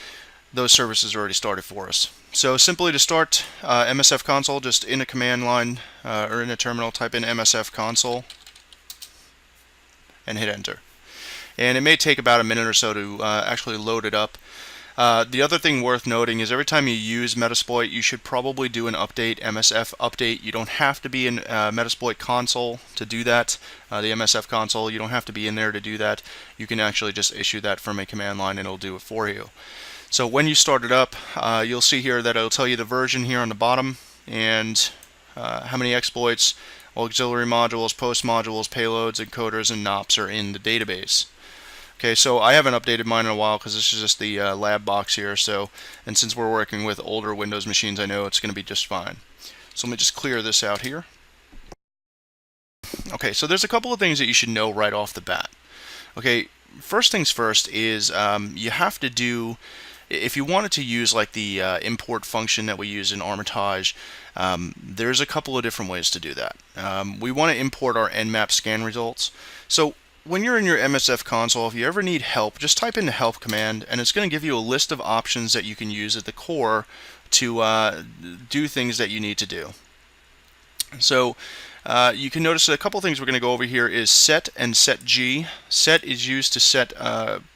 those services are already started for us. So simply to start msfconsole, just in a command line or in a terminal, type in msfconsole and hit enter. And it may take about a minute or so to actually load it up. The other thing worth noting is every time you use Metasploit, you should probably do an update, MSF update. You don't have to be in Metasploit console to do that. The MSF console, you don't have to be in there to do that. You can actually just issue that from a command line and it'll do it for you. So when you start it up, you'll see here that it'll tell you the version here on the bottom and how many exploits, auxiliary modules, post modules, payloads, encoders, and NOPs are in the database. Okay, so I haven't updated mine in a while because this is just the lab box here. And since we're working with older Windows machines, I know it's going to be just fine. So let me just clear this out here. Okay, so there's a couple of things that you should know right off the bat. Okay, first things first is you have to do, if you wanted to use like the import function that we use in Armitage, there's a couple of different ways to do that. We want to import our Nmap scan results. So when you're in your msfconsole, if you ever need help, just type in the help command and it's going to give you a list of options that you can use at the core to do things that you need to do. So you can notice a couple things we're going to go over here is set and setg. Set is used to set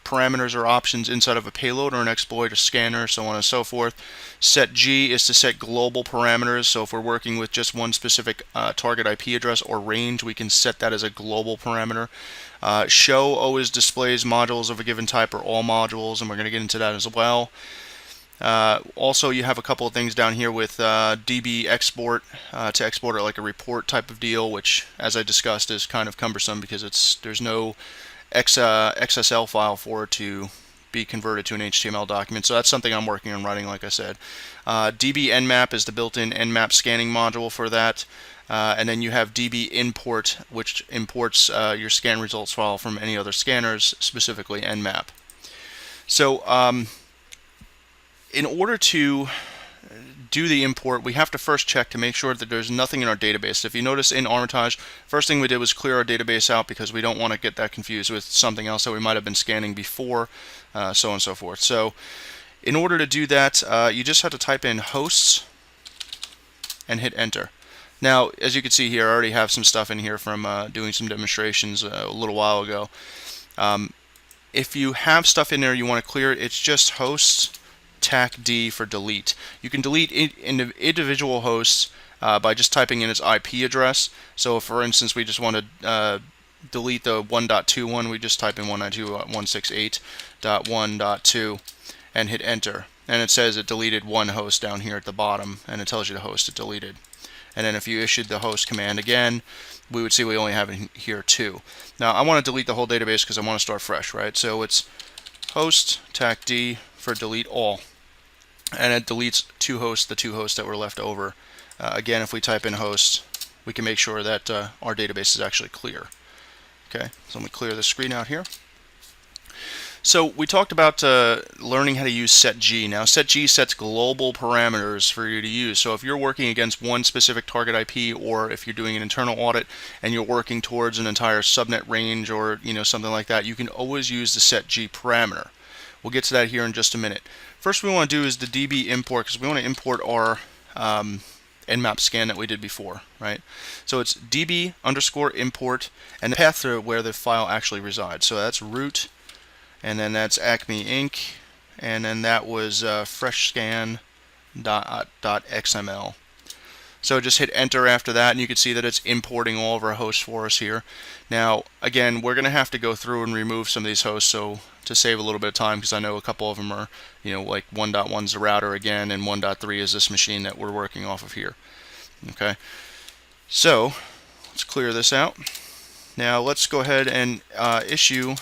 parameters or options inside of a payload or an exploit, a scanner, so on and so forth. Setg is to set global parameters, so if we're working with just one specific target IP address or range, we can set that as a global parameter. Show always displays modules of a given type or all modules, and we're going to get into that as well. Also, you have a couple of things down here with DB export to export it like a report type of deal, which, as I discussed, is kind of cumbersome because there's no XSL file for it to be converted to an HTML document. So that's something I'm working on writing, like I said. DB Nmap is the built-in Nmap scanning module for that. And then you have DB import, which imports your scan results file from any other scanners, specifically Nmap. So in order to do the import, we have to first check to make sure that there's nothing in our database. If you notice in Armitage, first thing we did was clear our database out because we don't want to get that confused with something else that we might have been scanning before, so on and so forth. So in order to do that, you just have to type in hosts and hit enter. Now, as you can see here, I already have some stuff in here from doing some demonstrations a little while ago. If you have stuff in there you want to clear it, it's just hosts tac D for delete. You can delete individual hosts by just typing in its IP address. So if, for instance, we just want to delete the 1.2 one, we just type in 192.168.1.2 and hit enter. And it says it deleted one host down here at the bottom, and it tells you the host it deleted. And then if you issued the host command again, we would see we only have in here 2. Now I want to delete the whole database because I want to start fresh, right? So it's host tac D for delete all. And it deletes 2 hosts, the 2 hosts that were left over. Again, if we type in hosts, we can make sure that our database is actually clear. Okay, so let me clear the screen out here. So we talked about learning how to use setg. Now setg sets global parameters for you to use. So if you're working against one specific target IP, or if you're doing an internal audit and you're working towards an entire subnet range or something like that, you can always use the setg parameter. We'll get to that here in just a minute. First we want to do is the DB import, because we want to import our Nmap scan that we did before, right? So it's DB underscore import and the path to where the file actually resides. So that's root, and then that's Acme Inc., and then that was freshscan.xml. So just hit enter after that, and you can see that it's importing all of our hosts for us here. Now, again, we're going to have to go through and remove some of these hosts, so to save a little bit of time, because I know a couple of them are, like 1.1 is the router again, and 1.3 is this machine that we're working off of here. Okay, so let's clear this out. Now let's go ahead and issue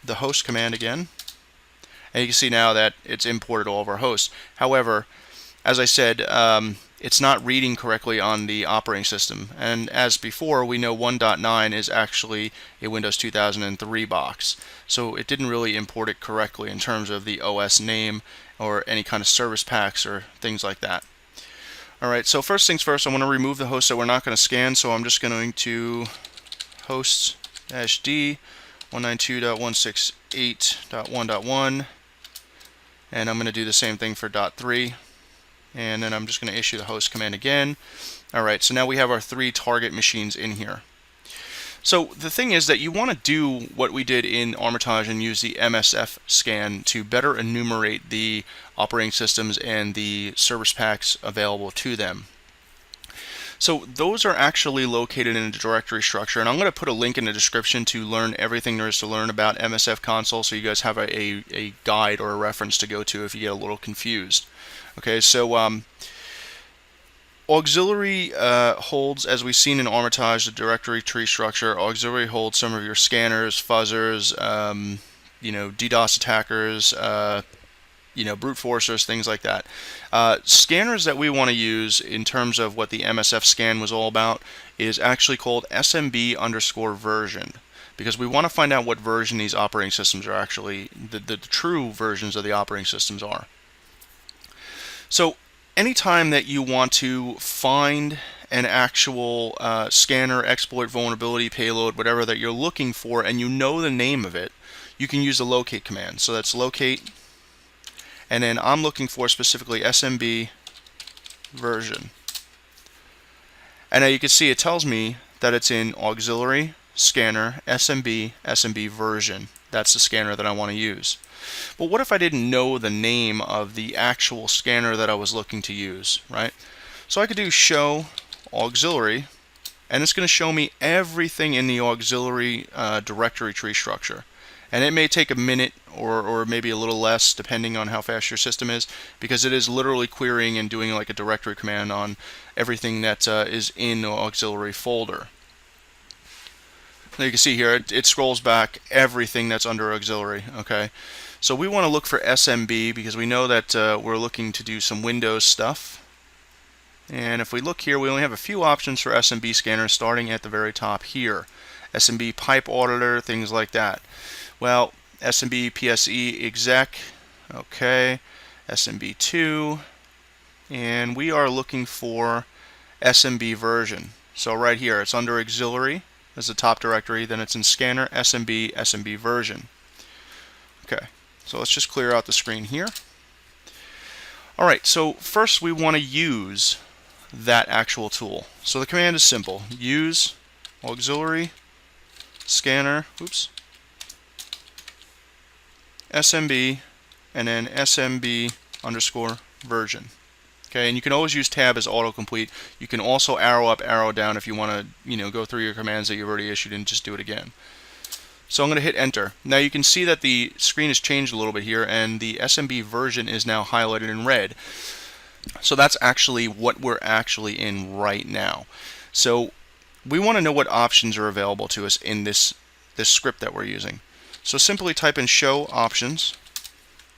the host command again, and you can see now that it's imported all of our hosts. However, as I said, it's not reading correctly on the operating system, and as before, we know 1.9 is actually a Windows 2003 box, so it didn't really import it correctly in terms of the OS name or any kind of service packs or things like that. Alright, so first things first, I want to remove the hosts that we're not going to scan, so I'm just going to host-d 192.168.1.1, and I'm going to do the same thing for .3. And then I'm just going to issue the host command again. Alright, so now we have our 3 target machines in here. So the thing is that you want to do what we did in Armitage and use the MSF scan to better enumerate the operating systems and the service packs available to them. So those are actually located in a directory structure, and I'm going to put a link in the description to learn everything there is to learn about msfconsole, so you guys have a guide or a reference to go to if you get a little confused. Okay, so auxiliary holds, as we've seen in Armitage, the directory tree structure. Auxiliary holds some of your scanners, fuzzers, DDoS attackers, brute forcers, things like that. Scanners that we want to use in terms of what the MSF scan was all about is actually called SMB_version, because we want to find out what version these operating systems are actually, the true versions of the operating systems are. So anytime that you want to find an actual scanner, exploit, vulnerability, payload, whatever that you're looking for, and you know the name of it, you can use the locate command. So that's locate, and then I'm looking for specifically SMB version. And now you can see it tells me that it's in auxiliary, scanner, SMB version. That's the scanner that I want to use. But what if I didn't know the name of the actual scanner that I was looking to use, right? So I could do show auxiliary, and it's going to show me everything in the auxiliary directory tree structure. And it may take a minute or maybe a little less depending on how fast your system is, because it is literally querying and doing like a directory command on everything that is in the auxiliary folder. Now you can see here it scrolls back everything that's under auxiliary. Okay, so we want to look for SMB because we know that we're looking to do some Windows stuff. And if we look here, we only have a few options for SMB scanners starting at the very top here. SMB pipe auditor, things like that. Well, SMB PSE exec, okay, SMB2, and we are looking for SMB version. So right here, it's under auxiliary as the top directory, then it's in scanner, SMB version. Okay, so let's just clear out the screen here. Alright, so first we want to use that actual tool. So the command is simple. Use auxiliary scanner, SMB, and then SMB_version. Okay, and you can always use tab as autocomplete. You can also arrow up, arrow down if you want to, go through your commands that you've already issued and just do it again. So I'm going to hit enter. Now you can see that the screen has changed a little bit here, and the SMB version is now highlighted in red. So that's actually what we're actually in right now. So we want to know what options are available to us in this script that we're using. So simply type in show options,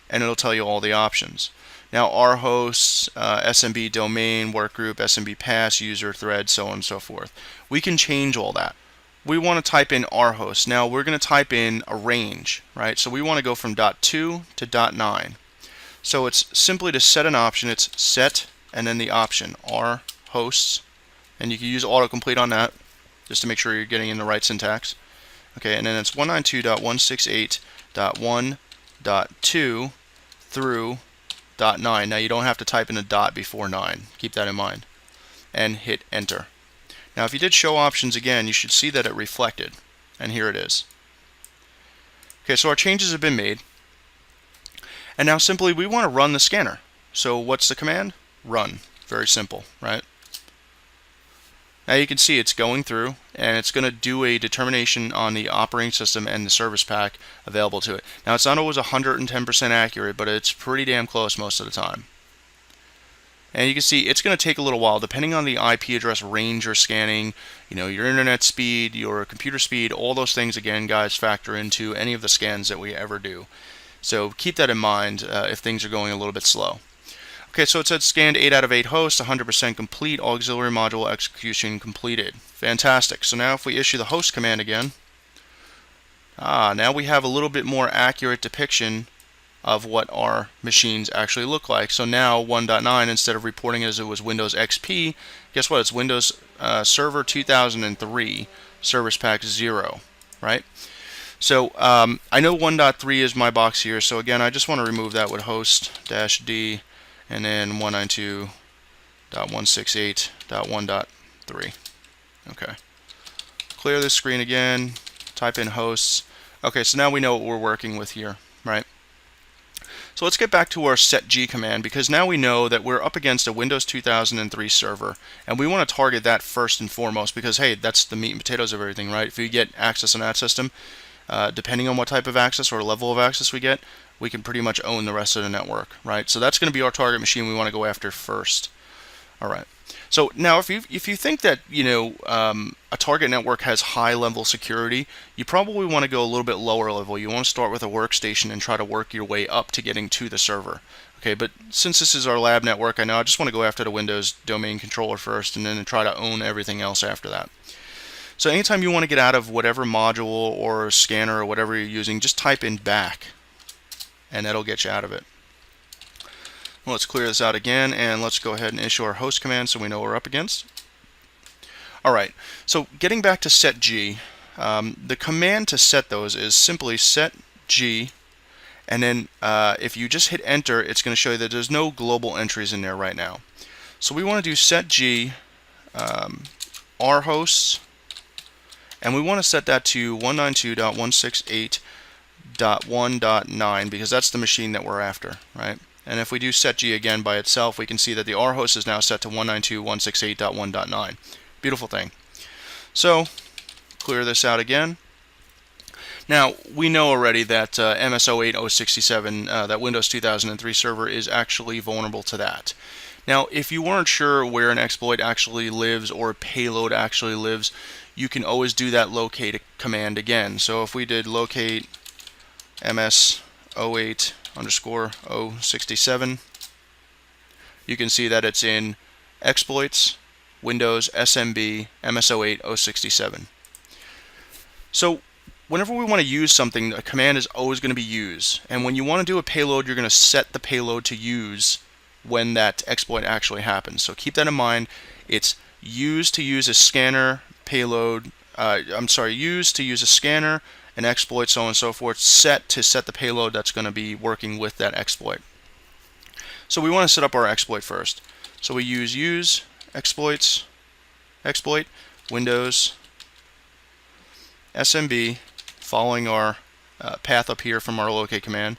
and it'll tell you all the options. Now our hosts, SMB domain, workgroup, SMB pass, user, thread, so on and so forth. We can change all that. We want to type in our host. Now we're going to type in a range, right? So we want to go from .2 to .9. So it's simply to set an option. It's set and then the option our hosts, and you can use autocomplete on that just to make sure you're getting in the right syntax. Okay, and then it's 192.168.1.2 through .9. Now you don't have to type in a dot before 9. Keep that in mind. And hit enter. Now if you did show options again, you should see that it reflected. And here it is. Okay, so our changes have been made. And now simply we want to run the scanner. So what's the command? Run. Very simple, right? Now you can see it's going through, and it's going to do a determination on the operating system and the service pack available to it. Now it's not always 110% accurate, but it's pretty damn close most of the time. And you can see it's going to take a little while depending on the IP address range you're scanning, your internet speed, your computer speed, all those things again, guys, factor into any of the scans that we ever do. So keep that in mind if things are going a little bit slow. Okay, so it said scanned 8 out of 8 hosts, 100% complete, auxiliary module execution completed. Fantastic. So now if we issue the host command again, now we have a little bit more accurate depiction of what our machines actually look like. So now 1.9, instead of reporting as it was Windows XP, guess what? It's Windows Server 2003, Service Pack 0, right? So I know 1.3 is my box here, so again, I just want to remove that with host-d and then 192.168.1.3. Okay. Clear this screen again, type in hosts. Okay, so now we know what we're working with here, right? So let's get back to our setg command, because now we know that we're up against a Windows 2003 server, and we want to target that first and foremost, because hey, that's the meat and potatoes of everything, right? If you get access on that system, depending on what type of access or level of access we get, we can pretty much own the rest of the network, right? So that's going to be our target machine we want to go after first. All right. So now, if you think that a target network has high level security, you probably want to go a little bit lower level. You want to start with a workstation and try to work your way up to getting to the server. Okay, but since this is our lab network, I know I just want to go after the Windows domain controller first, and then try to own everything else after that. So anytime you want to get out of whatever module or scanner or whatever you're using, just type in back, and that'll get you out of it. Well, let's clear this out again, and let's go ahead and issue our host command so we know what we're up against. Alright, so getting back to setg, the command to set those is simply setg, and then if you just hit enter, it's going to show you that there's no global entries in there right now. So we want to do setg our hosts, and we want to set that to 192.168.1.9 because that's the machine that we're after, right? And if we do setg again by itself, we can see that the R host is now set to 192.168.1.9. Beautiful thing. So clear this out again. Now we know already that MS08067, that Windows 2003 server, is actually vulnerable to that. Now, if you weren't sure where an exploit actually lives or a payload actually lives, you can always do that locate command again. So if we did locate MS08_067, you can see that it's in exploits, Windows, SMB, MS08067. So whenever we want to use something, a command is always going to be use. And when you want to do a payload, you're going to set the payload to use when that exploit actually happens. So keep that in mind. It's use to use a scanner payload. Use to use a scanner, an exploit, so on and so forth. Set to set the payload that's going to be working with that exploit. So we want to set up our exploit first. So we use exploit, Windows, SMB, following our path up here from our locate command,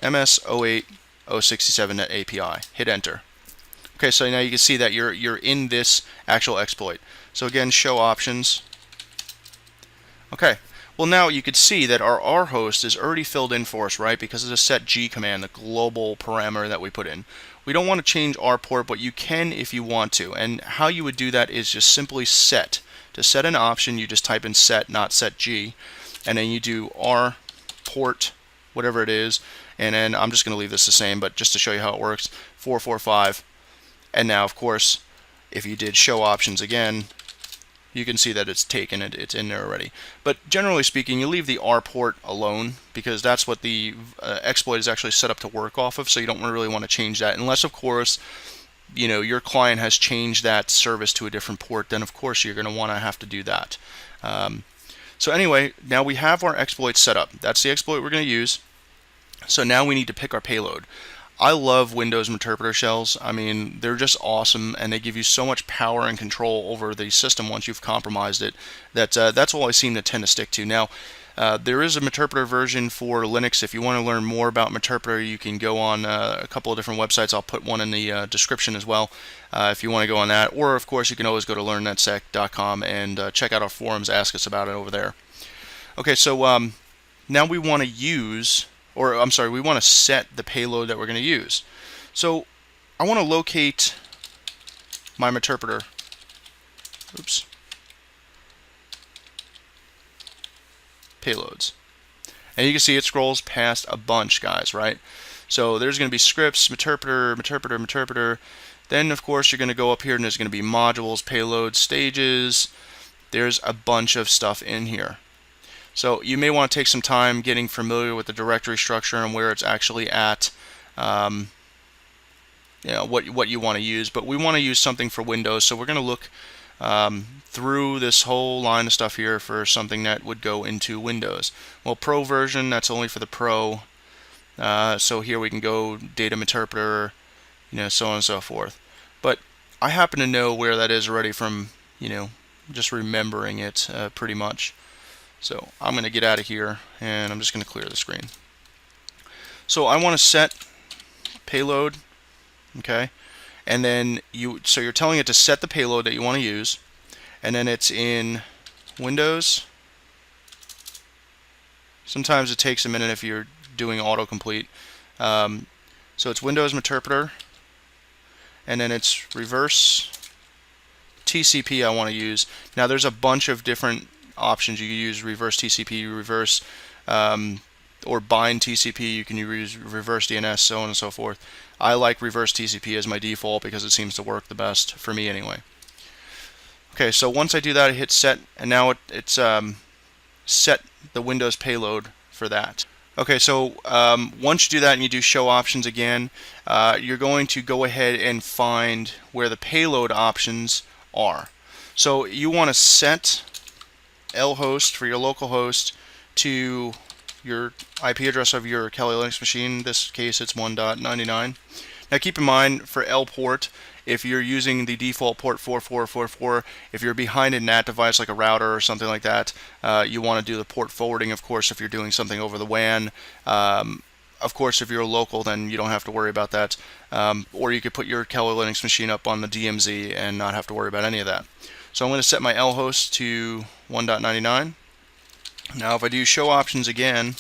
MS08067.API. Hit enter. Okay, so now you can see that you're in this actual exploit. So again, show options. Okay, well now you could see that our R host is already filled in for us, right? Because of the setg command, the global parameter that we put in. We don't want to change our port, but you can if you want to. And how you would do that is just simply set. To set an option, you just type in set, not setg, and then you do R port, whatever it is, and then I'm just going to leave this the same, but just to show you how it works, 445. And now, of course, if you did show options again, you can see that it's taken it, it's in there already. But generally speaking, you leave the R port alone because that's what the exploit is actually set up to work off of, so you don't really want to change that unless, of course, your client has changed that service to a different port. Then of course you're going to want to have to do that. So anyway, now we have our exploit set up. That's the exploit we're going to use. So now we need to pick our payload. I love Windows interpreter shells. I mean, they're just awesome, and they give you so much power and control over the system once you've compromised it. That's all I seem to tend to stick to. Now, there is a Meterpreter version for Linux. If you want to learn more about Meterpreter, you can go on a couple of different websites. I'll put one in the description as well if you want to go on that. Or, of course, you can always go to learnnetsec.com and check out our forums, ask us about it over there. Okay, so now we want to use, or I'm sorry, we want to set the payload that we're going to use. So I want to locate my Meterpreter. Oops. Payloads. And you can see it scrolls past a bunch, guys, right? So there's going to be scripts, Meterpreter. Then, of course, you're going to go up here and there's going to be modules, payloads, stages. There's a bunch of stuff in here. So you may want to take some time getting familiar with the directory structure and where it's actually at, what you want to use. But we want to use something for Windows, so we're going to look through this whole line of stuff here for something that would go into Windows. Well, Pro version, that's only for the Pro. So here we can go data Meterpreter, so on and so forth. But I happen to know where that is already from, just remembering it pretty much. So I'm going to get out of here and I'm just going to clear the screen. So I want to set payload, okay, and then so you're telling it to set the payload that you want to use, and then it's in Windows. Sometimes it takes a minute if you're doing autocomplete. So it's Windows Interpreter, and then it's reverse TCP I want to use. Now there's a bunch of different options. You can use reverse TCP, reverse or bind TCP. You can use reverse DNS, so on and so forth. I like reverse TCP as my default because it seems to work the best for me anyway. Okay, so once I do that, I hit set, and now it's set the Windows payload for that. Okay, so once you do that and you do show options again, you're going to go ahead and find where the payload options are. So you want to set lhost for your local host to your IP address of your Kali Linux machine. In this case, it's 1.99. Now keep in mind for L port, if you're using the default port 4444, if you're behind a NAT device like a router or something like that, you want to do the port forwarding, of course, if you're doing something over the WAN. Of course, if you're local, then you don't have to worry about that. Or you could put your Kali Linux machine up on the DMZ and not have to worry about any of that. So I'm going to set my lhost to 1.99. Now if I do show options again,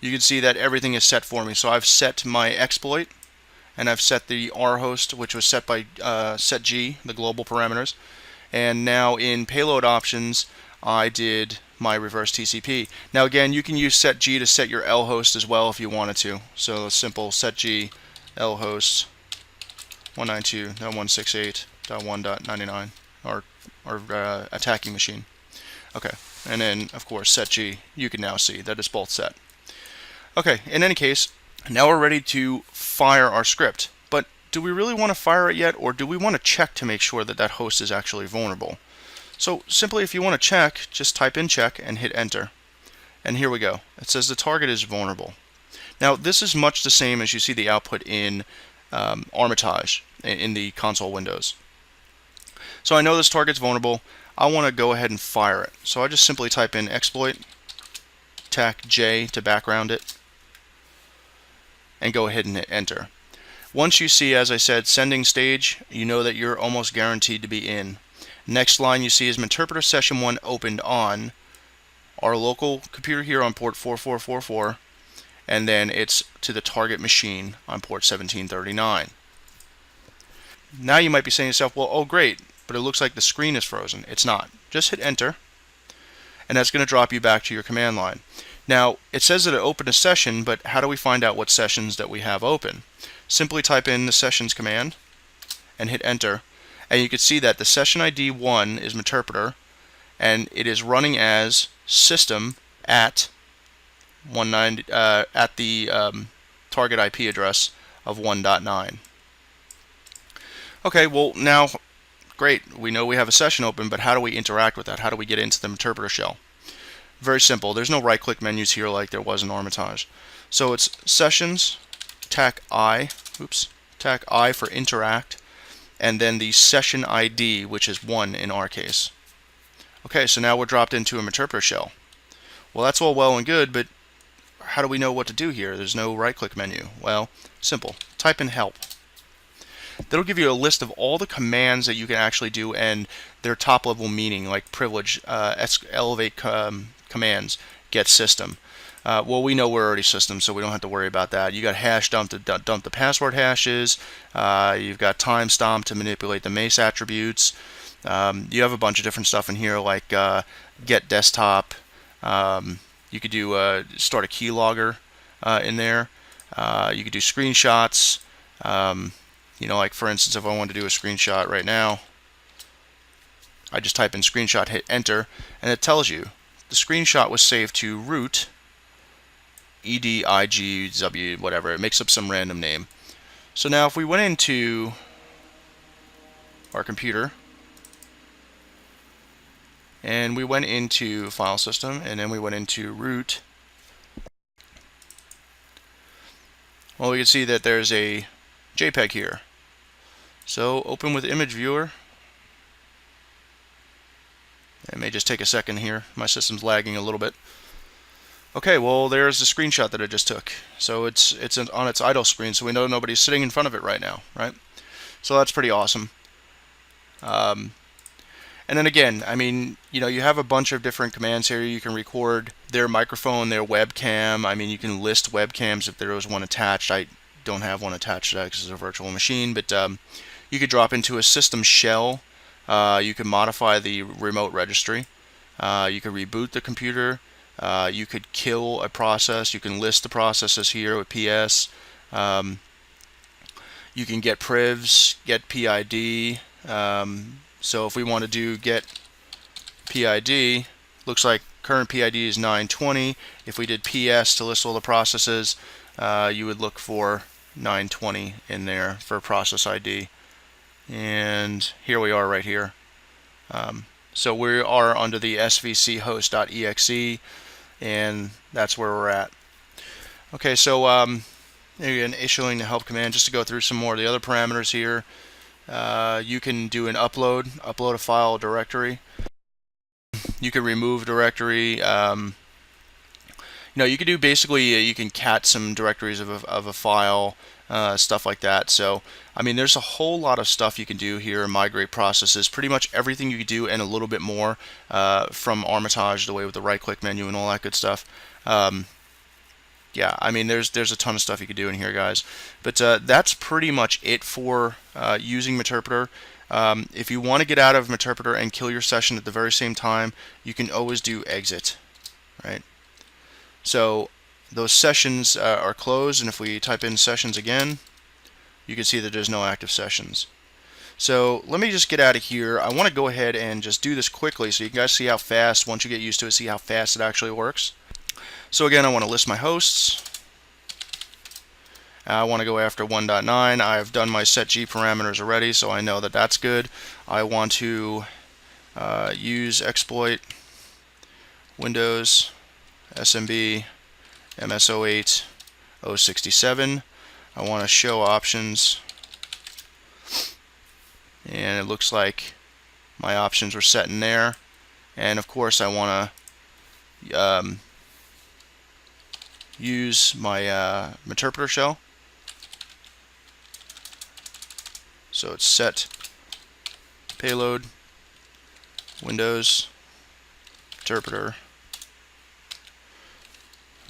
you can see that everything is set for me. So I've set my exploit, and I've set the rhost, which was set by setg, the global parameters. And now in payload options, I did my reverse TCP. Now again, you can use setg to set your lhost as well if you wanted to. So simple setg lhost 192.168.1.99, or attacking machine. Okay, and then of course setg, you can now see that it's both set. Okay, in any case, now we're ready to fire our script. But do we really want to fire it yet, or do we want to check to make sure that that host is actually vulnerable? So simply, if you want to check, just type in check and hit enter. And here we go. It says the target is vulnerable. Now this is much the same as you see the output in Armitage in the console windows. So I know this target's vulnerable. I want to go ahead and fire it. So I just simply type in exploit tac J to background it, and go ahead and hit enter. Once you see, as I said, sending stage, you know that you're almost guaranteed to be in. Next line you see is interpreter session 1 opened on our local computer here on port 4444, and then it's to the target machine on port 1739. Now you might be saying to yourself, well, oh great, but it looks like the screen is frozen. It's not. Just hit enter, and that's going to drop you back to your command line. Now, it says that it opened a session, but how do we find out what sessions that we have open? Simply type in the sessions command and hit enter, and you can see that the session ID 1 is Meterpreter, and it is running as system at the target IP address of 1.9. Okay, well now, great, we know we have a session open, but how do we interact with that? How do we get into the Meterpreter shell? Very simple. There's no right-click menus here like there was in Armitage. So it's sessions, tac I for interact, and then the session ID, which is 1 in our case. Okay, so now we're dropped into a Meterpreter shell. Well, that's all well and good, but how do we know what to do here? There's no right-click menu. Well, simple. Type in help. That'll give you a list of all the commands that you can actually do and their top-level meaning, like privilege, elevate commands, get system. Well, we know we're already system, so we don't have to worry about that. You got hash dump to dump the password hashes. You've got time stomp to manipulate the mace attributes. You have a bunch of different stuff in here, like get desktop. You could do start a keylogger in there. You could do screenshots. You know, like for instance, if I wanted to do a screenshot right now, I just type in screenshot, hit enter, and it tells you the screenshot was saved to root EDIGW, whatever. It makes up some random name. So now if we went into our computer and we went into file system and then we went into root, well, we can see that there's a JPEG here. So open with image viewer. It may just take a second here. My system's lagging a little bit. Okay, well there's the screenshot that I just took. So it's on its idle screen, so we know nobody's sitting in front of it right now, right? So that's pretty awesome. And then again, I mean, you know, you have a bunch of different commands here. You can record their microphone, their webcam. I mean, you can list webcams if there was one attached. I don't have one attached to that because it's a virtual machine, but you could drop into a system shell. You can modify the remote registry. You could reboot the computer. You could kill a process. You can list the processes here with PS. You can get privs, get PID. So if we want to do get PID, looks like current PID is 920. If we did PS to list all the processes, you would look for 920 in there for process ID. And here we are right here. So we are under the svchost.exe, and that's where we're at. Okay, so again, issuing the help command, just to go through some more of the other parameters here. You can do an upload a file directory. You can remove directory. You know, you can do basically, you can cat some directories of a file, stuff like that. So, I mean, there's a whole lot of stuff you can do here. Migrate processes, pretty much everything you can do, and a little bit more from Armitage, the way with the right-click menu and all that good stuff. Yeah, I mean, there's a ton of stuff you could do in here, guys. But that's pretty much it for using Meterpreter. If you want to get out of Meterpreter and kill your session at the very same time, you can always do exit, right? So those sessions are closed, and if we type in sessions again, you can see that there's no active sessions. So let me just get out of here. I want to go ahead and just do this quickly so you guys see how fast, once you get used to it, see how fast it actually works. So again, I want to list my hosts. I want to go after 1.9. I've done my set G parameters already, so I know that that's good. I want to use exploit Windows SMB MS08 067. I want to show options, and it looks like my options were set in there. And of course, I want to use my Meterpreter shell. So it's set payload Windows Meterpreter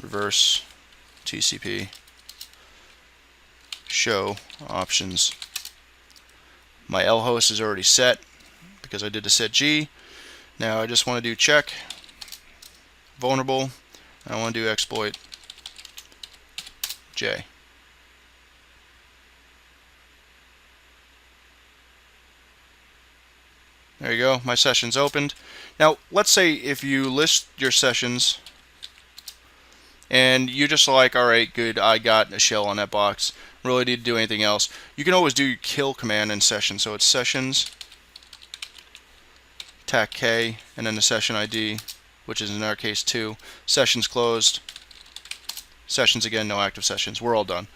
reverse TCP show options. My L host is already set because I did the set G. Now I just want to do check vulnerable. I want to do exploit J. There you go, my session's opened. Now let's say if you list your sessions and you're just like, alright, good, I got a shell on that box, really need to do anything else. You can always do your kill command in session. So it's sessions tac K and then the session ID, which is in our case 2. Sessions closed. Sessions again, no active sessions. We're all done.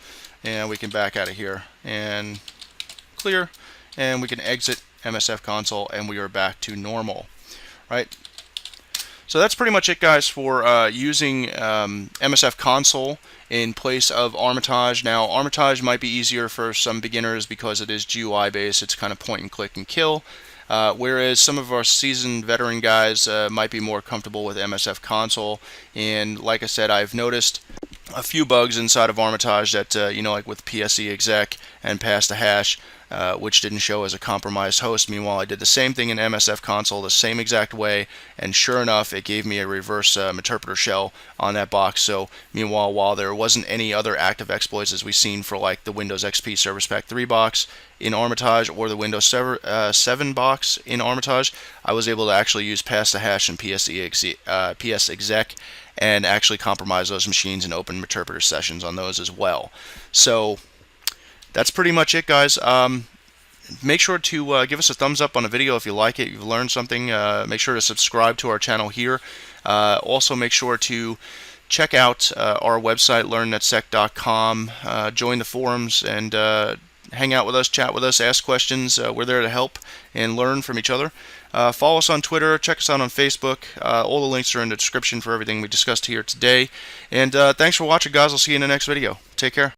And we can back out of here and clear, and we can exit msfconsole, and we are back to normal, right? So that's pretty much it, guys, for using msfconsole in place of Armitage. Now, Armitage might be easier for some beginners because it is GUI based. It's kind of point and click and kill. Whereas some of our seasoned veteran guys might be more comfortable with msfconsole. And like I said, I've noticed a few bugs inside of Armitage that, you know, like with PSE exec and pass the hash, which didn't show as a compromised host. Meanwhile, I did the same thing in msfconsole the same exact way, and sure enough, it gave me a reverse Meterpreter shell on that box. So meanwhile, while there wasn't any other active exploits as we've seen for like the Windows XP Service Pack 3 box in Armitage or the Windows 7 box in Armitage, I was able to actually use pass the hash and PS exec and actually compromise those machines and open Meterpreter sessions on those as well. So that's pretty much it, guys. Make sure to give us a thumbs up on the video if you like it, you've learned something. Make sure to subscribe to our channel here. Also make sure to check out our website, learnnetsec.com, join the forums, and hang out with us, chat with us, ask questions. We're there to help and learn from each other. Follow us on Twitter, check us out on Facebook. All the links are in the description for everything we discussed here today. And thanks for watching, guys. I'll see you in the next video. Take care.